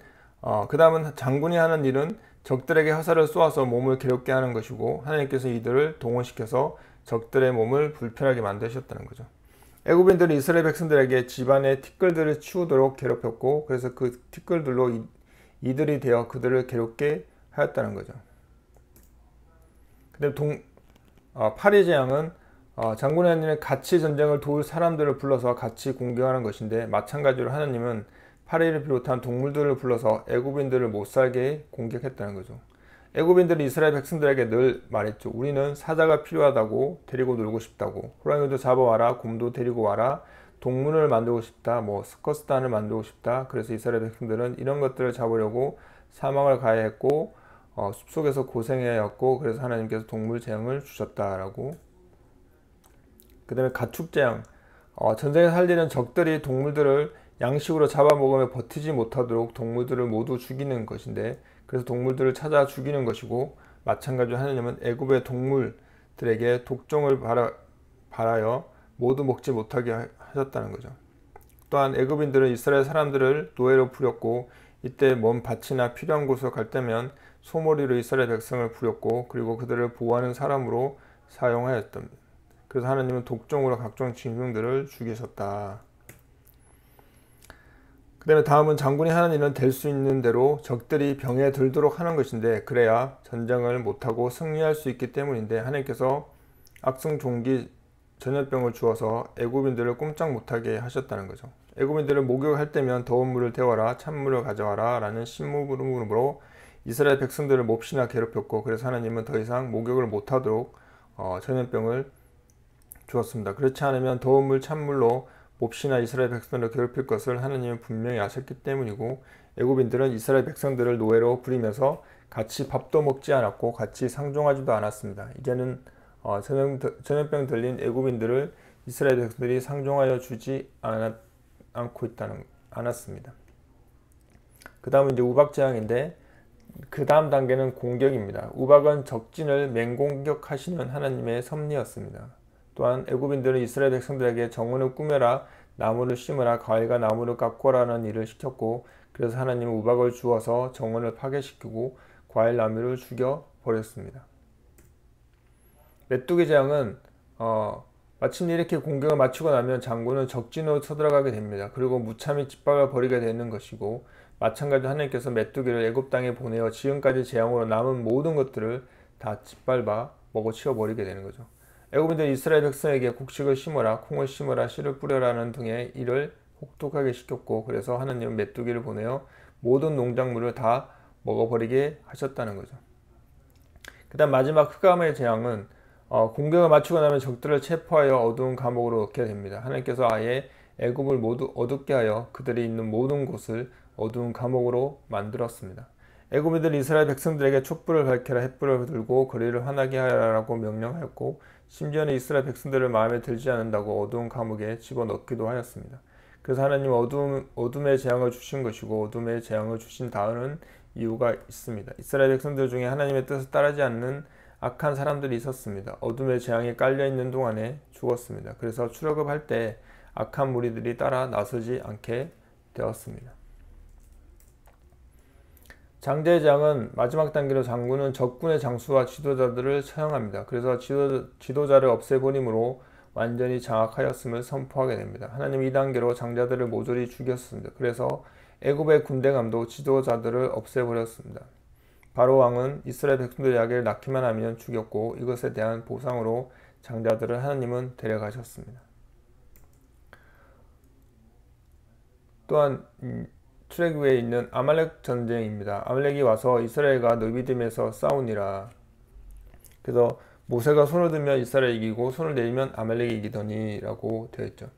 그 다음은 장군이 하는 일은 적들에게 화살을 쏘아서 몸을 괴롭게 하는 것이고, 하나님께서 이들을 동원시켜서 적들의 몸을 불편하게 만드셨다는 거죠. 애굽인들은 이스라엘 백성들에게 집안의 티끌들을 치우도록 괴롭혔고, 그래서 그 티끌들로 이들이 되어 그들을 괴롭게 하였다는 거죠. 그다음 파리 재앙은 장군의 하나님은 같이 전쟁을 도울 사람들을 불러서 같이 공격하는 것인데, 마찬가지로 하나님은 파리를 비롯한 동물들을 불러서 애굽인들을 못살게 공격했다는 거죠. 애굽인들은 이스라엘 백성들에게 늘 말했죠. 우리는 사자가 필요하다고, 데리고 놀고 싶다고, 호랑이도 잡아와라, 곰도 데리고 와라, 동물을 만들고 싶다, 스커스단을 만들고 싶다. 그래서 이스라엘 백성들은 이런 것들을 잡으려고 사망을 가해했고, 숲속에서 고생해야 했고, 그래서 하나님께서 동물 재앙을 주셨다라고. 그 다음에 가축 재앙. 전쟁에 살리는 적들이 동물들을 양식으로 잡아먹으며 버티지 못하도록 동물들을 모두 죽이는 것인데, 그래서 동물들을 찾아 죽이는 것이고, 마찬가지로 하나님은 애굽의 동물들에게 독종을 발하여 모두 먹지 못하게 하셨다는 거죠. 또한 애굽인들은 이스라엘 사람들을 노예로 부렸고, 이때 먼 밭이나 필요한 곳으로 갈 때면 소머리로 이스라엘 백성을 부렸고, 그리고 그들을 보호하는 사람으로 사용하였답니다. 그래서 하나님은 독종으로 각종 짐승들을 죽이셨다. 그 다음에 다음은 장군이 하는 일은 될 수 있는 대로 적들이 병에 들도록 하는 것인데, 그래야 전쟁을 못하고 승리할 수 있기 때문인데, 하나님께서 악성종기 전염병을 주어서 애굽인들을 꼼짝 못하게 하셨다는 거죠. 애굽인들을 목욕할 때면 더운 물을 데워라, 찬물을 가져와라 라는 심부름으로 이스라엘 백성들을 몹시나 괴롭혔고, 그래서 하나님은 더 이상 목욕을 못하도록 전염병을 주었습니다. 그렇지 않으면 더운 물, 찬물로 몹시나 이스라엘 백성들을 괴롭힐 것을 하나님은 분명히 아셨기 때문이고, 애굽인들은 이스라엘 백성들을 노예로 부리면서 같이 밥도 먹지 않았고 같이 상종하지도 않았습니다. 이제는 전염병 들린 애굽인들을 이스라엘 백성들이 상종하여 주지 않았습니다. 그 다음은 이제 우박 재앙인데, 그 다음 단계는 공격입니다. 우박은 적진을 맹공격하시는 하나님의 섭리였습니다. 또한 애굽인들은 이스라엘 백성들에게 정원을 꾸며라, 나무를 심으라, 과일과 나무를 깎고라는 일을 시켰고, 그래서 하나님은 우박을 주어서 정원을 파괴시키고 과일 나무를 죽여 버렸습니다. 메뚜기 재앙은 마침내 이렇게 공격을 마치고 나면 장군은 적진으로 쳐들어가게 됩니다. 그리고 무참히 짓밟아 버리게 되는 것이고, 마찬가지로 하나님께서 메뚜기를 애굽 땅에 보내어 지금까지 재앙으로 남은 모든 것들을 다 짓밟아 먹어치워 버리게 되는 거죠. 애굽인들이 이스라엘 백성에게 곡식을 심어라, 콩을 심어라, 씨를 뿌려라는 등의 일을 혹독하게 시켰고, 그래서 하나님은 메뚜기를 보내어 모든 농작물을 다 먹어버리게 하셨다는 거죠. 그 다음 마지막 흑암의 재앙은 공격을 마치고 나면 적들을 체포하여 어두운 감옥으로 넣게 됩니다. 하나님께서 아예 애굽을 모두 어둡게 하여 그들이 있는 모든 곳을 어두운 감옥으로 만들었습니다. 애굽인들이 이스라엘 백성들에게 촛불을 밝혀라, 횃불을 들고 거리를 환하게 하라고 명령하였고, 심지어는 이스라엘 백성들을 마음에 들지 않는다고 어두운 감옥에 집어넣기도 하였습니다. 그래서 하나님은 어둠의 재앙을 주신 것이고, 어둠의 재앙을 주신 다음은 이유가 있습니다. 이스라엘 백성들 중에 하나님의 뜻을 따르지 않는 악한 사람들이 있었습니다. 어둠의 재앙이 깔려있는 동안에 죽었습니다. 그래서 출애굽할 때 악한 무리들이 따라 나서지 않게 되었습니다. 장제의 재앙은 마지막 단계로 장군은 적군의 장수와 지도자들을 처형합니다. 그래서 지도자를 없애버림으로 완전히 장악하였음을 선포하게 됩니다. 하나님이 이 단계로 장자들을 모조리 죽였습니다. 그래서 애굽의 군대감도 지도자들을 없애버렸습니다. 바로 왕은 이스라엘 백성들의 야기를 낳기만 하면 죽였고 이것에 대한 보상으로 장자들을 하나님은 데려가셨습니다. 또한 출애굽에 있는 아말렉 전쟁입니다. 아말렉이 와서 이스라엘과 느비딤에서 싸우니라. 그래서 모세가 손을 들면 이스라엘이 이기고 손을 내리면 아말렉이 이기더니 라고 되어 있죠.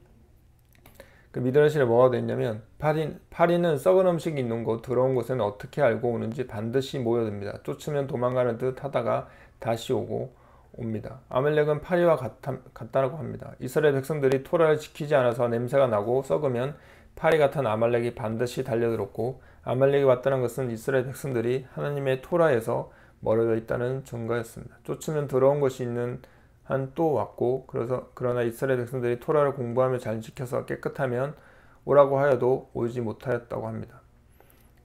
그 미드라시에 뭐가 되어 있냐면 파리는 썩은 음식이 있는 곳 더러운 곳에는 어떻게 알고 오는지 반드시 모여듭니다. 쫓으면 도망가는 듯 하다가 다시 옵니다. 아말렉은 파리와 같다고 합니다. 이스라엘 백성들이 토라를 지키지 않아서 냄새가 나고 썩으면 파리 같은 아말렉이 반드시 달려들었고 아말렉이 왔다는 것은 이스라엘 백성들이 하나님의 토라에서 멀어져 있다는 증거였습니다. 쫓으면 더러운 것이 있는 한 또 왔고 그러나 이스라엘 백성들이 토라를 공부하며 잘 지켜서 깨끗하면 오라고 하여도 오지 못하였다고 합니다.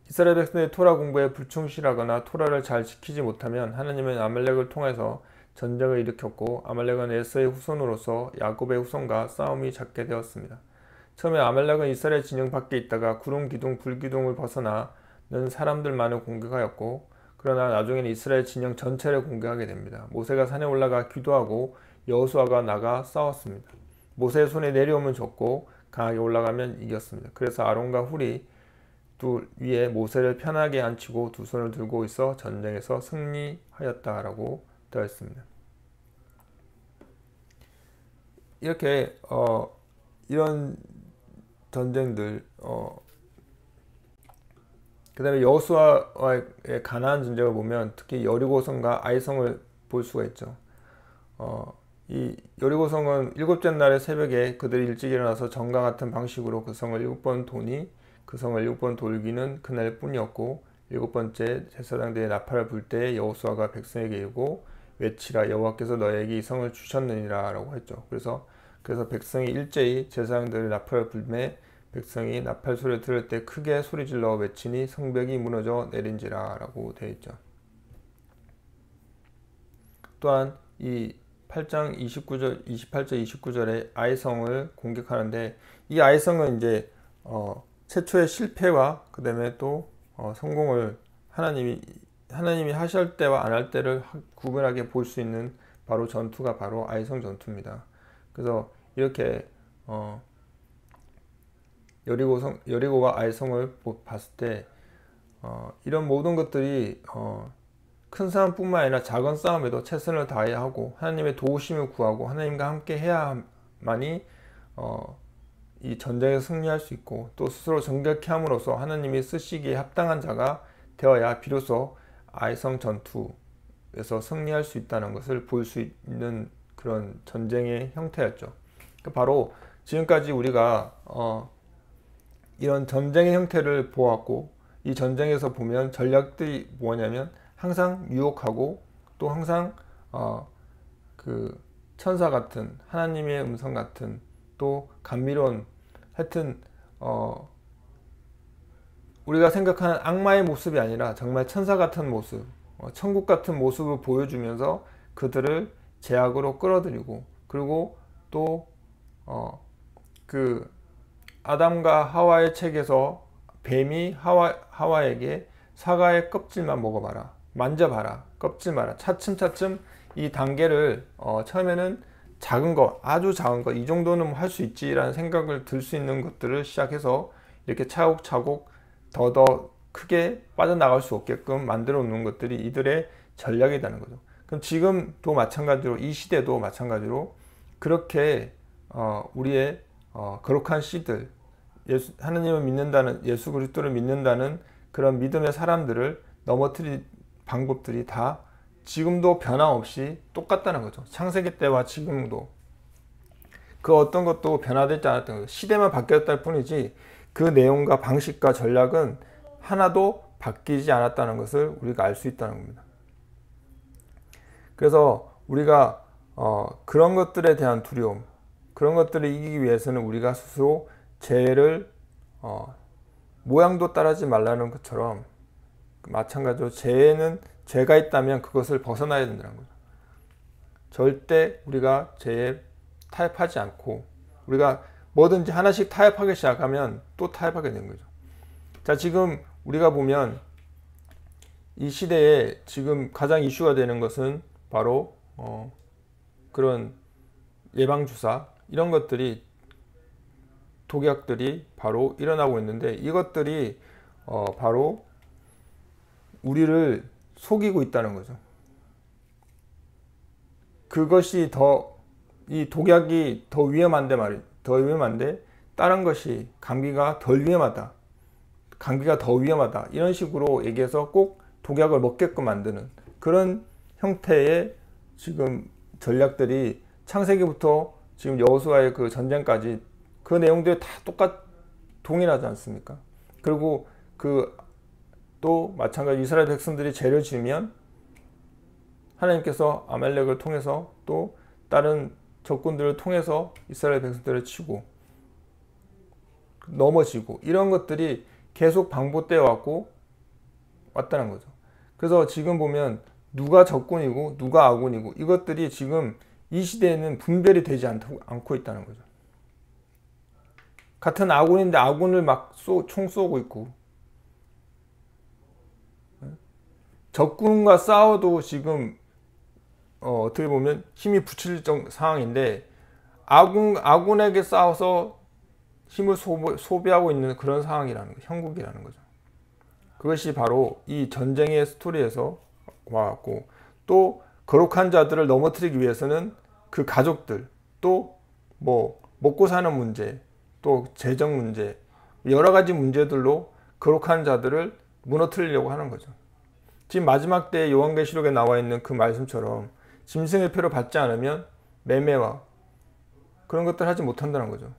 이스라엘 백성들이 토라 공부에 불충실하거나 토라를 잘 지키지 못하면 하나님은 아말렉을 통해서 전쟁을 일으켰고 아말렉은 에서의 후손으로서 야곱의 후손과 싸움이 잦게 되었습니다. 처음에 아말렉은 이스라엘 진영 밖에 있다가 구름 기둥 불기둥을 벗어나는 사람들만을 공격하였고 그러나 나중에는 이스라엘 진영 전체를 공격하게 됩니다. 모세가 산에 올라가 기도하고 여호수아가 나가 싸웠습니다. 모세의 손에 내려오면 졌고 강하게 올라가면 이겼습니다. 그래서 아론과 훌이 둘 위에 모세를 편하게 앉히고 두 손을 들고 있어 전쟁에서 승리하였다라고 되어 있습니다. 이렇게 이런 전쟁들 그 다음에 여호수아와의 가나안 전쟁을 보면 특히 여리고성과 아이성을 볼 수가 있죠. 이 여리고성은 일곱째 날의 새벽에 그들이 일찍 일어나서 전과 같은 방식으로 그 성을 7번 도니 그 성을 7번 돌기는 그날 뿐이었고 7번째 제사장들의 나팔을 불 때 여호수아가 백성에게 이르고 외치라 여호와께서 너에게 이 성을 주셨느니라 라고 했죠. 그래서 백성이 일제히 제사장들의 나팔을 불매 백성이 나팔 소리를 들을 때 크게 소리질러 외치니 성벽이 무너져 내린지라 라고 되어 있죠. 또한 이 8장 28절 29절에 아이성을 공격하는데 이 아이성은 이제 최초의 실패와 그 다음에 또 성공을 하나님이 하실 때와 안 할 때를 구분하게 볼 수 있는 바로 전투가 바로 아이성 전투입니다. 그래서 이렇게 여리고와 아이성을 봤을 때 이런 모든 것들이 큰 싸움뿐만 아니라 작은 싸움에도 최선을 다해야 하고 하나님의 도우심을 구하고 하나님과 함께 해야만이 이 전쟁에 승리할 수 있고 또 스스로 정결케 함으로써 하나님이 쓰시기에 합당한 자가 되어야 비로소 아이성 전투에서 승리할 수 있다는 것을 볼 수 있는 그런 전쟁의 형태였죠. 바로 지금까지 우리가 이런 전쟁의 형태를 보았고 이 전쟁에서 보면 전략들이 뭐냐면 항상 유혹하고 또 항상 그 천사 같은 하나님의 음성 같은 또 감미로운 하여튼 우리가 생각하는 악마의 모습이 아니라 정말 천사 같은 모습 천국 같은 모습을 보여주면서 그들을 제약으로 끌어들이고 그리고 또 그 아담과 하와의 책에서 뱀이 하와에게 사과의 껍질만 먹어봐라 만져봐라 껍질 마라 차츰차츰 이 단계를 처음에는 작은 거 아주 작은 거 이 정도는 할 수 있지라는 생각을 들 수 있는 것들을 시작해서 이렇게 차곡차곡 더 크게 빠져나갈 수 없게끔 만들어 놓는 것들이 이들의 전략이라는 거죠. 그럼 지금도 마찬가지로 이 시대도 마찬가지로 그렇게 우리의 거룩한 씨들 하나님을 믿는다는 예수 그리스도를 믿는다는 그런 믿음의 사람들을 넘어뜨릴 방법들이 다 지금도 변함없이 똑같다는 거죠. 창세기 때와 지금도 그 어떤 것도 변화되지 않았던 거죠. 시대만 바뀌었을 뿐이지 그 내용과 방식과 전략은 하나도 바뀌지 않았다는 것을 우리가 알 수 있다는 겁니다. 그래서 우리가 그런 것들에 대한 두려움, 그런 것들을 이기기 위해서는 우리가 스스로 죄를 모양도 따르지 말라는 것처럼 마찬가지로 죄가 있다면 그것을 벗어나야 된다는 거죠. 절대 우리가 죄에 타협하지 않고 우리가 뭐든지 하나씩 타협하기 시작하면 또 타협하게 되는 거죠. 자, 지금 우리가 보면 이 시대에 지금 가장 이슈가 되는 것은 바로 그런 예방주사 이런 것들이 독약들이 바로 일어나고 있는데 이것들이 바로 우리를 속이고 있다는 거죠. 그것이 이 독약이 더 위험한데 다른 것이 감기가 덜 위험하다. 감기가 더 위험하다. 이런 식으로 얘기해서 꼭 독약을 먹게끔 만드는 그런 형태의 지금 전략들이 창세기부터 지금 여호수아의 그 전쟁까지 그 내용들이 다 동일하지 않습니까? 그리고 또 마찬가지 이스라엘 백성들이 죄를 지으면 하나님께서 아말렉을 통해서 또 다른 적군들을 통해서 이스라엘 백성들을 치고 넘어지고 이런 것들이 계속 반복되어 왔다는 거죠. 그래서 지금 보면 누가 적군이고 누가 아군이고 이것들이 지금 이 시대에는 분별이 되지 않고 있다는 거죠. 같은 아군인데 아군을 막 총 쏘고 있고 적군과 싸워도 지금 어떻게 보면 힘이 붙일 상황인데 아군에게 싸워서 힘을 소비하고 있는 그런 상황이라는 거죠. 형국이라는 거죠. 그것이 바로 이 전쟁의 스토리에서 와갖고 또 거룩한 자들을 넘어뜨리기 위해서는 그 가족들 또 뭐 먹고 사는 문제 또 재정 문제 여러 가지 문제들로 거룩한 자들을 무너뜨리려고 하는 거죠. 지금 마지막 때 요한계시록에 나와 있는 그 말씀처럼 짐승의 표를 받지 않으면 매매와 그런 것들 하지 못한다는 거죠.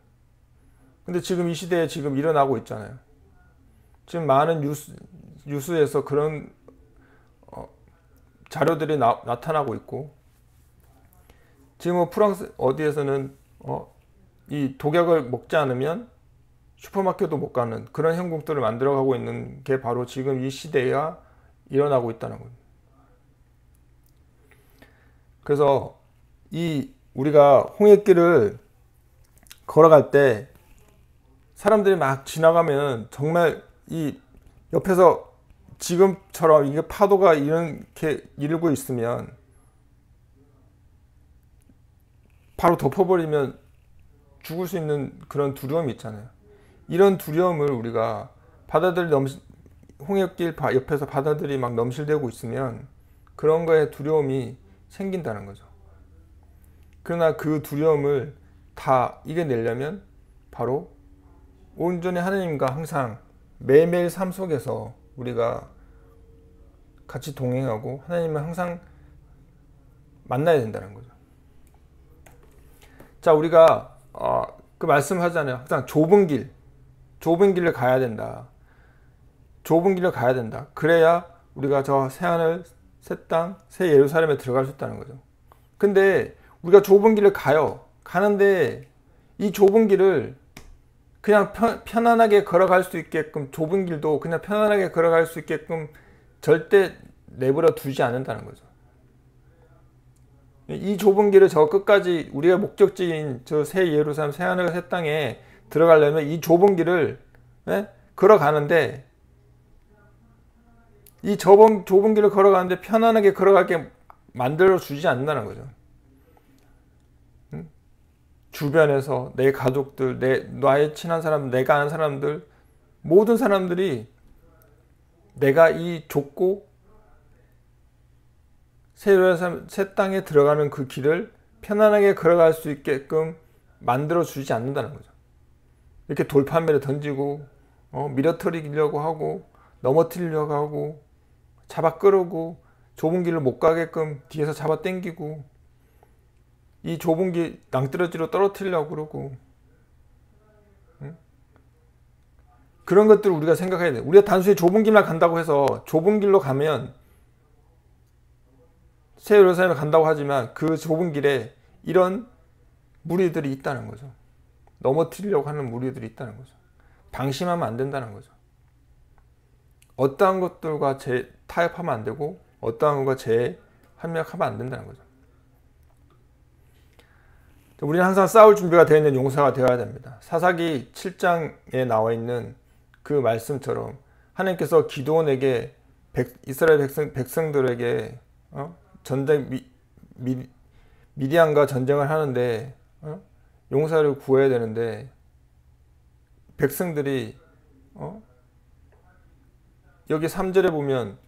근데 지금 이 시대에 지금 일어나고 있잖아요. 지금 많은 뉴스에서 그런 자료들이 나타나고 있고 지금 뭐 프랑스 어디에서는 이 독약을 먹지 않으면 슈퍼마켓도 못 가는 그런 형국들을 만들어가고 있는 게 바로 지금 이 시대가 일어나고 있다는 거예요. 그래서 우리가 홍해길을 걸어갈 때 사람들이 막 지나가면 정말 이 옆에서 지금처럼 이게 파도가 이렇게 일고 있으면 바로 덮어버리면 죽을 수 있는 그런 두려움이 있잖아요. 이런 두려움을 우리가 홍해길 옆에서 바다들이 막 넘실대고 있으면 그런 거에 두려움이 생긴다는 거죠. 그러나 그 두려움을 다 이겨내려면 바로 온전히 하나님과 항상 매일매일 삶 속에서 우리가 같이 동행하고 하나님을 항상 만나야 된다는 거죠. 자, 우리가 그 말씀하잖아요. 항상 좁은 길을 가야 된다. 좁은 길을 가야 된다. 그래야 우리가 저 새하늘, 새 땅, 새 예루살렘에 들어갈 수 있다는 거죠. 근데 우리가 좁은 길을 가는데 이 좁은 길을 그냥 편안하게 걸어갈 수 있게끔 좁은 길도 그냥 편안하게 걸어갈 수 있게끔 절대 내버려 두지 않는다는 거죠. 이 좁은 길을 저 끝까지 우리가 목적지인 저 새 예루살렘 새 하늘 새 땅에 들어가려면 이 좁은 길을 걸어가는데 이 좁은 길을 걸어가는데 편안하게 걸어가게 만들어 주지 않는다는 거죠. 주변에서 내 가족들, 나의 친한 사람, 내가 아는 사람들, 모든 사람들이 내가 이 좁고 새 땅에 들어가는 그 길을 편안하게 걸어갈 수 있게끔 만들어 주지 않는다는 거죠. 이렇게 돌판매를 던지고 밀어뜨리려고 하고 넘어뜨리려고 하고 잡아 끌고 좁은 길을 못 가게끔 뒤에서 잡아 당기고 이 좁은 길 낭떠러지로 떨어뜨리려고 그러고 그런 것들을 우리가 생각해야 돼요. 우리가 단순히 좁은 길만 간다고 해서 좁은 길로 가면 새 예루살렘에 간다고 하지만 그 좁은 길에 이런 무리들이 있다는 거죠. 넘어뜨리려고 하는 무리들이 있다는 거죠. 방심하면 안 된다는 거죠. 어떠한 것들과 타협하면 안 되고 어떠한 것과 합력하면 안 된다는 거죠. 우리는 항상 싸울 준비가 되어 있는 용사가 되어야 됩니다. 사사기 7장에 나와 있는 그 말씀처럼 하나님께서 기드온에게 이스라엘 백성들에게 미디안과 전쟁을 하는데 용사를 구해야 되는데 백성들이 여기 3절에 보면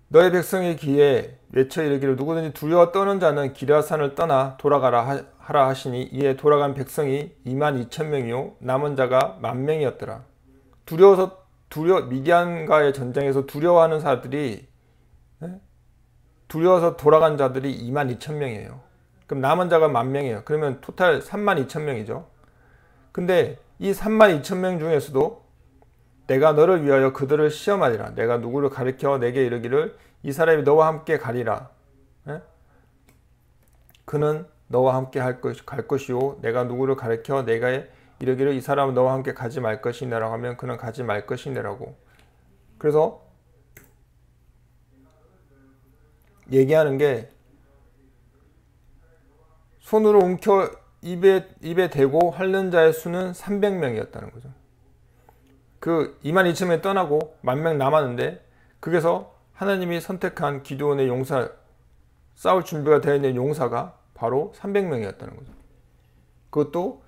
너의 백성의 귀에 외쳐 이르기를 누구든지 두려워 떠는 자는 기럇산을 떠나 돌아가라 하라 하시니 이에 돌아간 백성이 22,000명이요 남은 자가 10,000명이었더라. 미디안과의 전쟁에서 두려워하는 사람들이 두려워서 돌아간 자들이 22,000명이에요. 그럼 남은 자가 10,000명이에요. 그러면 토탈 32,000명이죠. 근데 이 32,000명 중에서도 내가 너를 위하여 그들을 시험하리라. 내가 누구를 가리켜 내게 이르기를 이 사람이 너와 함께 가리라. 그는 너와 함께 갈 것이요 내가 누구를 가리켜 내가 이르기를 이 사람은 너와 함께 가지 말 것이네라고 하면 그는 가지 말 것이네라고. 그래서 얘기하는 게 손으로 움켜 입에 대고 핥는 자의 수는 300명이었다는 거죠. 그 22,000명이 떠나고 10,000명 남았는데 거기서 하나님이 선택한 기드온의 용사, 싸울 준비가 되어 있는 용사가 바로 300명이었다는 거죠. 그것도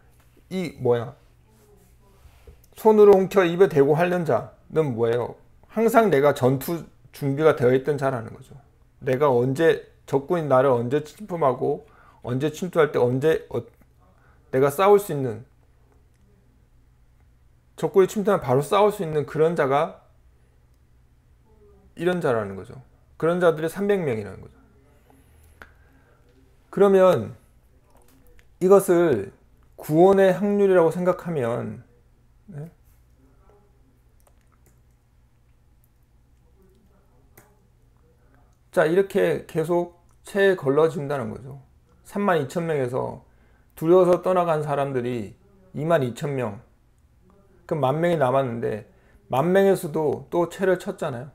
손으로 움켜 입에 대고 핥는 자는 뭐예요? 항상 내가 전투 준비가 되어 있던 자라는 거죠. 내가 언제 적군이 나를 언제 침범하고 언제 침투할 때 내가 싸울 수 있는, 적군이 침투하면 바로 싸울 수 있는 그런 자가 이런 자라는 거죠. 그런 자들이 300명이라는 거죠. 그러면 이것을 구원의 확률이라고 생각하면 자, 이렇게 계속 체에 걸러진다는 거죠. 32,000명에서 두려워서 떠나간 사람들이 22,000명, 그럼 10,000명이 남았는데 10,000명에서도 또 체를 쳤잖아요.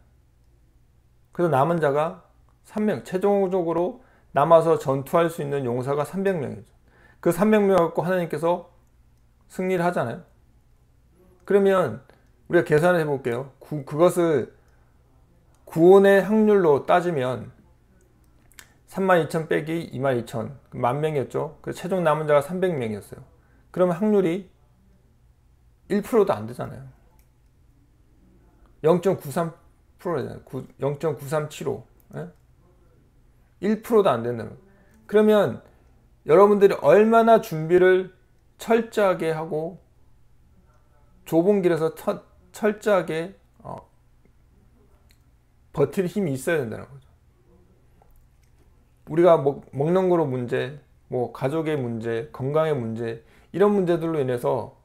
그래서 남은 자가 3명, 최종적으로 남아서 전투할 수 있는 용사가 300명이죠. 그 300명 갖고 하나님께서 승리를 하잖아요. 그러면 우리가 계산을 해볼게요. 그것을 구원의 확률로 따지면 32,000 빼기 22,000, 10,000명이었죠. 그래서 최종 남은 자가 300명이었어요. 그러면 확률이 1%도 안 되잖아요. 0.93%잖아요. 0.937호. 1%도 안 된다는 거예요. 그러면 여러분들이 얼마나 준비를 철저하게 하고 좁은 길에서 철저하게 버틸 힘이 있어야 된다는 거죠. 우리가 먹는 거로 문제, 가족의 문제, 건강의 문제, 이런 문제들로 인해서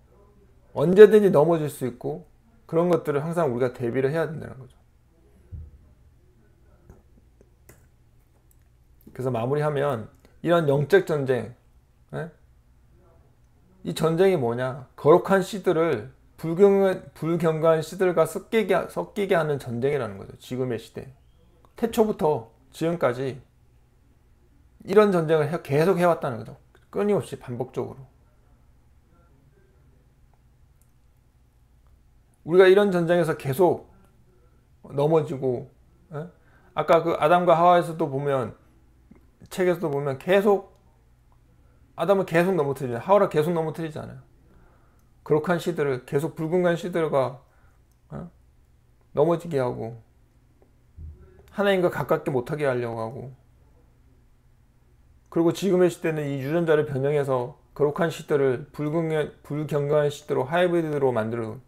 언제든지 넘어질 수 있고 그런 것들을 항상 우리가 대비를 해야 된다는 거죠. 그래서 마무리하면 이런 영적 전쟁, 이 전쟁이 뭐냐? 거룩한 씨들을 불경건한 씨들과 섞이게 하는 전쟁이라는 거죠. 지금의 시대. 태초부터 지금까지 이런 전쟁을 계속 해왔다는 거죠. 끊임없이 반복적으로. 우리가 이런 전쟁에서 계속 넘어지고, 아까 그 아담과 하와에서도 보면, 책에서도 보면 계속 아담은 계속 넘어뜨리잖아요. 하와를 계속 넘어뜨리잖아요. 거룩한 씨들을 계속 불근간 씨들과 넘어지게 하고 하나님과 가깝게 못하게 하려고 하고, 그리고 지금의 시대는 이 유전자를 변형해서 거룩한 씨들을 불경건한 씨들로 하이브리드로 만들고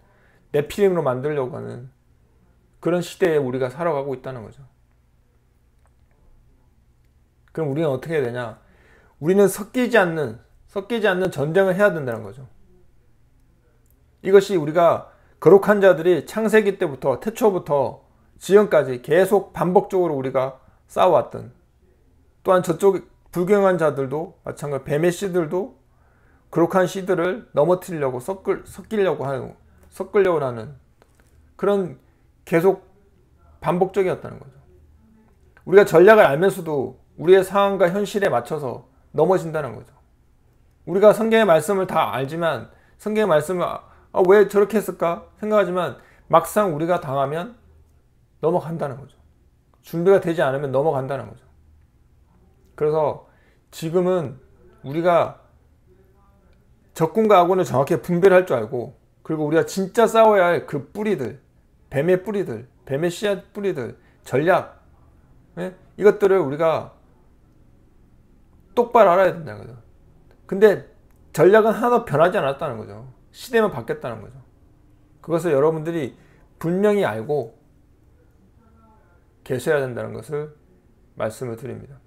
네피림으로 만들려고 하는 그런 시대에 우리가 살아가고 있다는 거죠. 그럼 우리는 어떻게 해야 되냐? 우리는 섞이지 않는 전쟁을 해야 된다는 거죠. 이것이 우리가 거룩한 자들이 창세기 때부터, 태초부터 지금까지 계속 반복적으로 우리가 싸워왔던 또한 저쪽 불경한 자들도 마찬가지로 뱀의 씨들도 거룩한 씨들을 넘어뜨리려고 섞이려고 하는 그런 계속 반복적이었다는 거죠. 우리가 전략을 알면서도 우리의 상황과 현실에 맞춰서 넘어진다는 거죠. 우리가 성경의 말씀을 다 알지만 성경의 말씀을 왜 저렇게 했을까 생각하지만 막상 우리가 당하면 넘어간다는 거죠. 준비가 되지 않으면 넘어간다는 거죠. 그래서 지금은 우리가 적군과 아군을 정확히 분별할 줄 알고, 그리고 우리가 진짜 싸워야 할 그 뿌리들, 뱀의 뿌리들, 뱀의 씨앗 뿌리들, 전략, 이것들을 우리가 똑바로 알아야 된다는 거죠. 근데 전략은 하나도 변하지 않았다는 거죠. 시대만 바뀌었다는 거죠. 그것을 여러분들이 분명히 알고 계셔야 된다는 것을 말씀을 드립니다.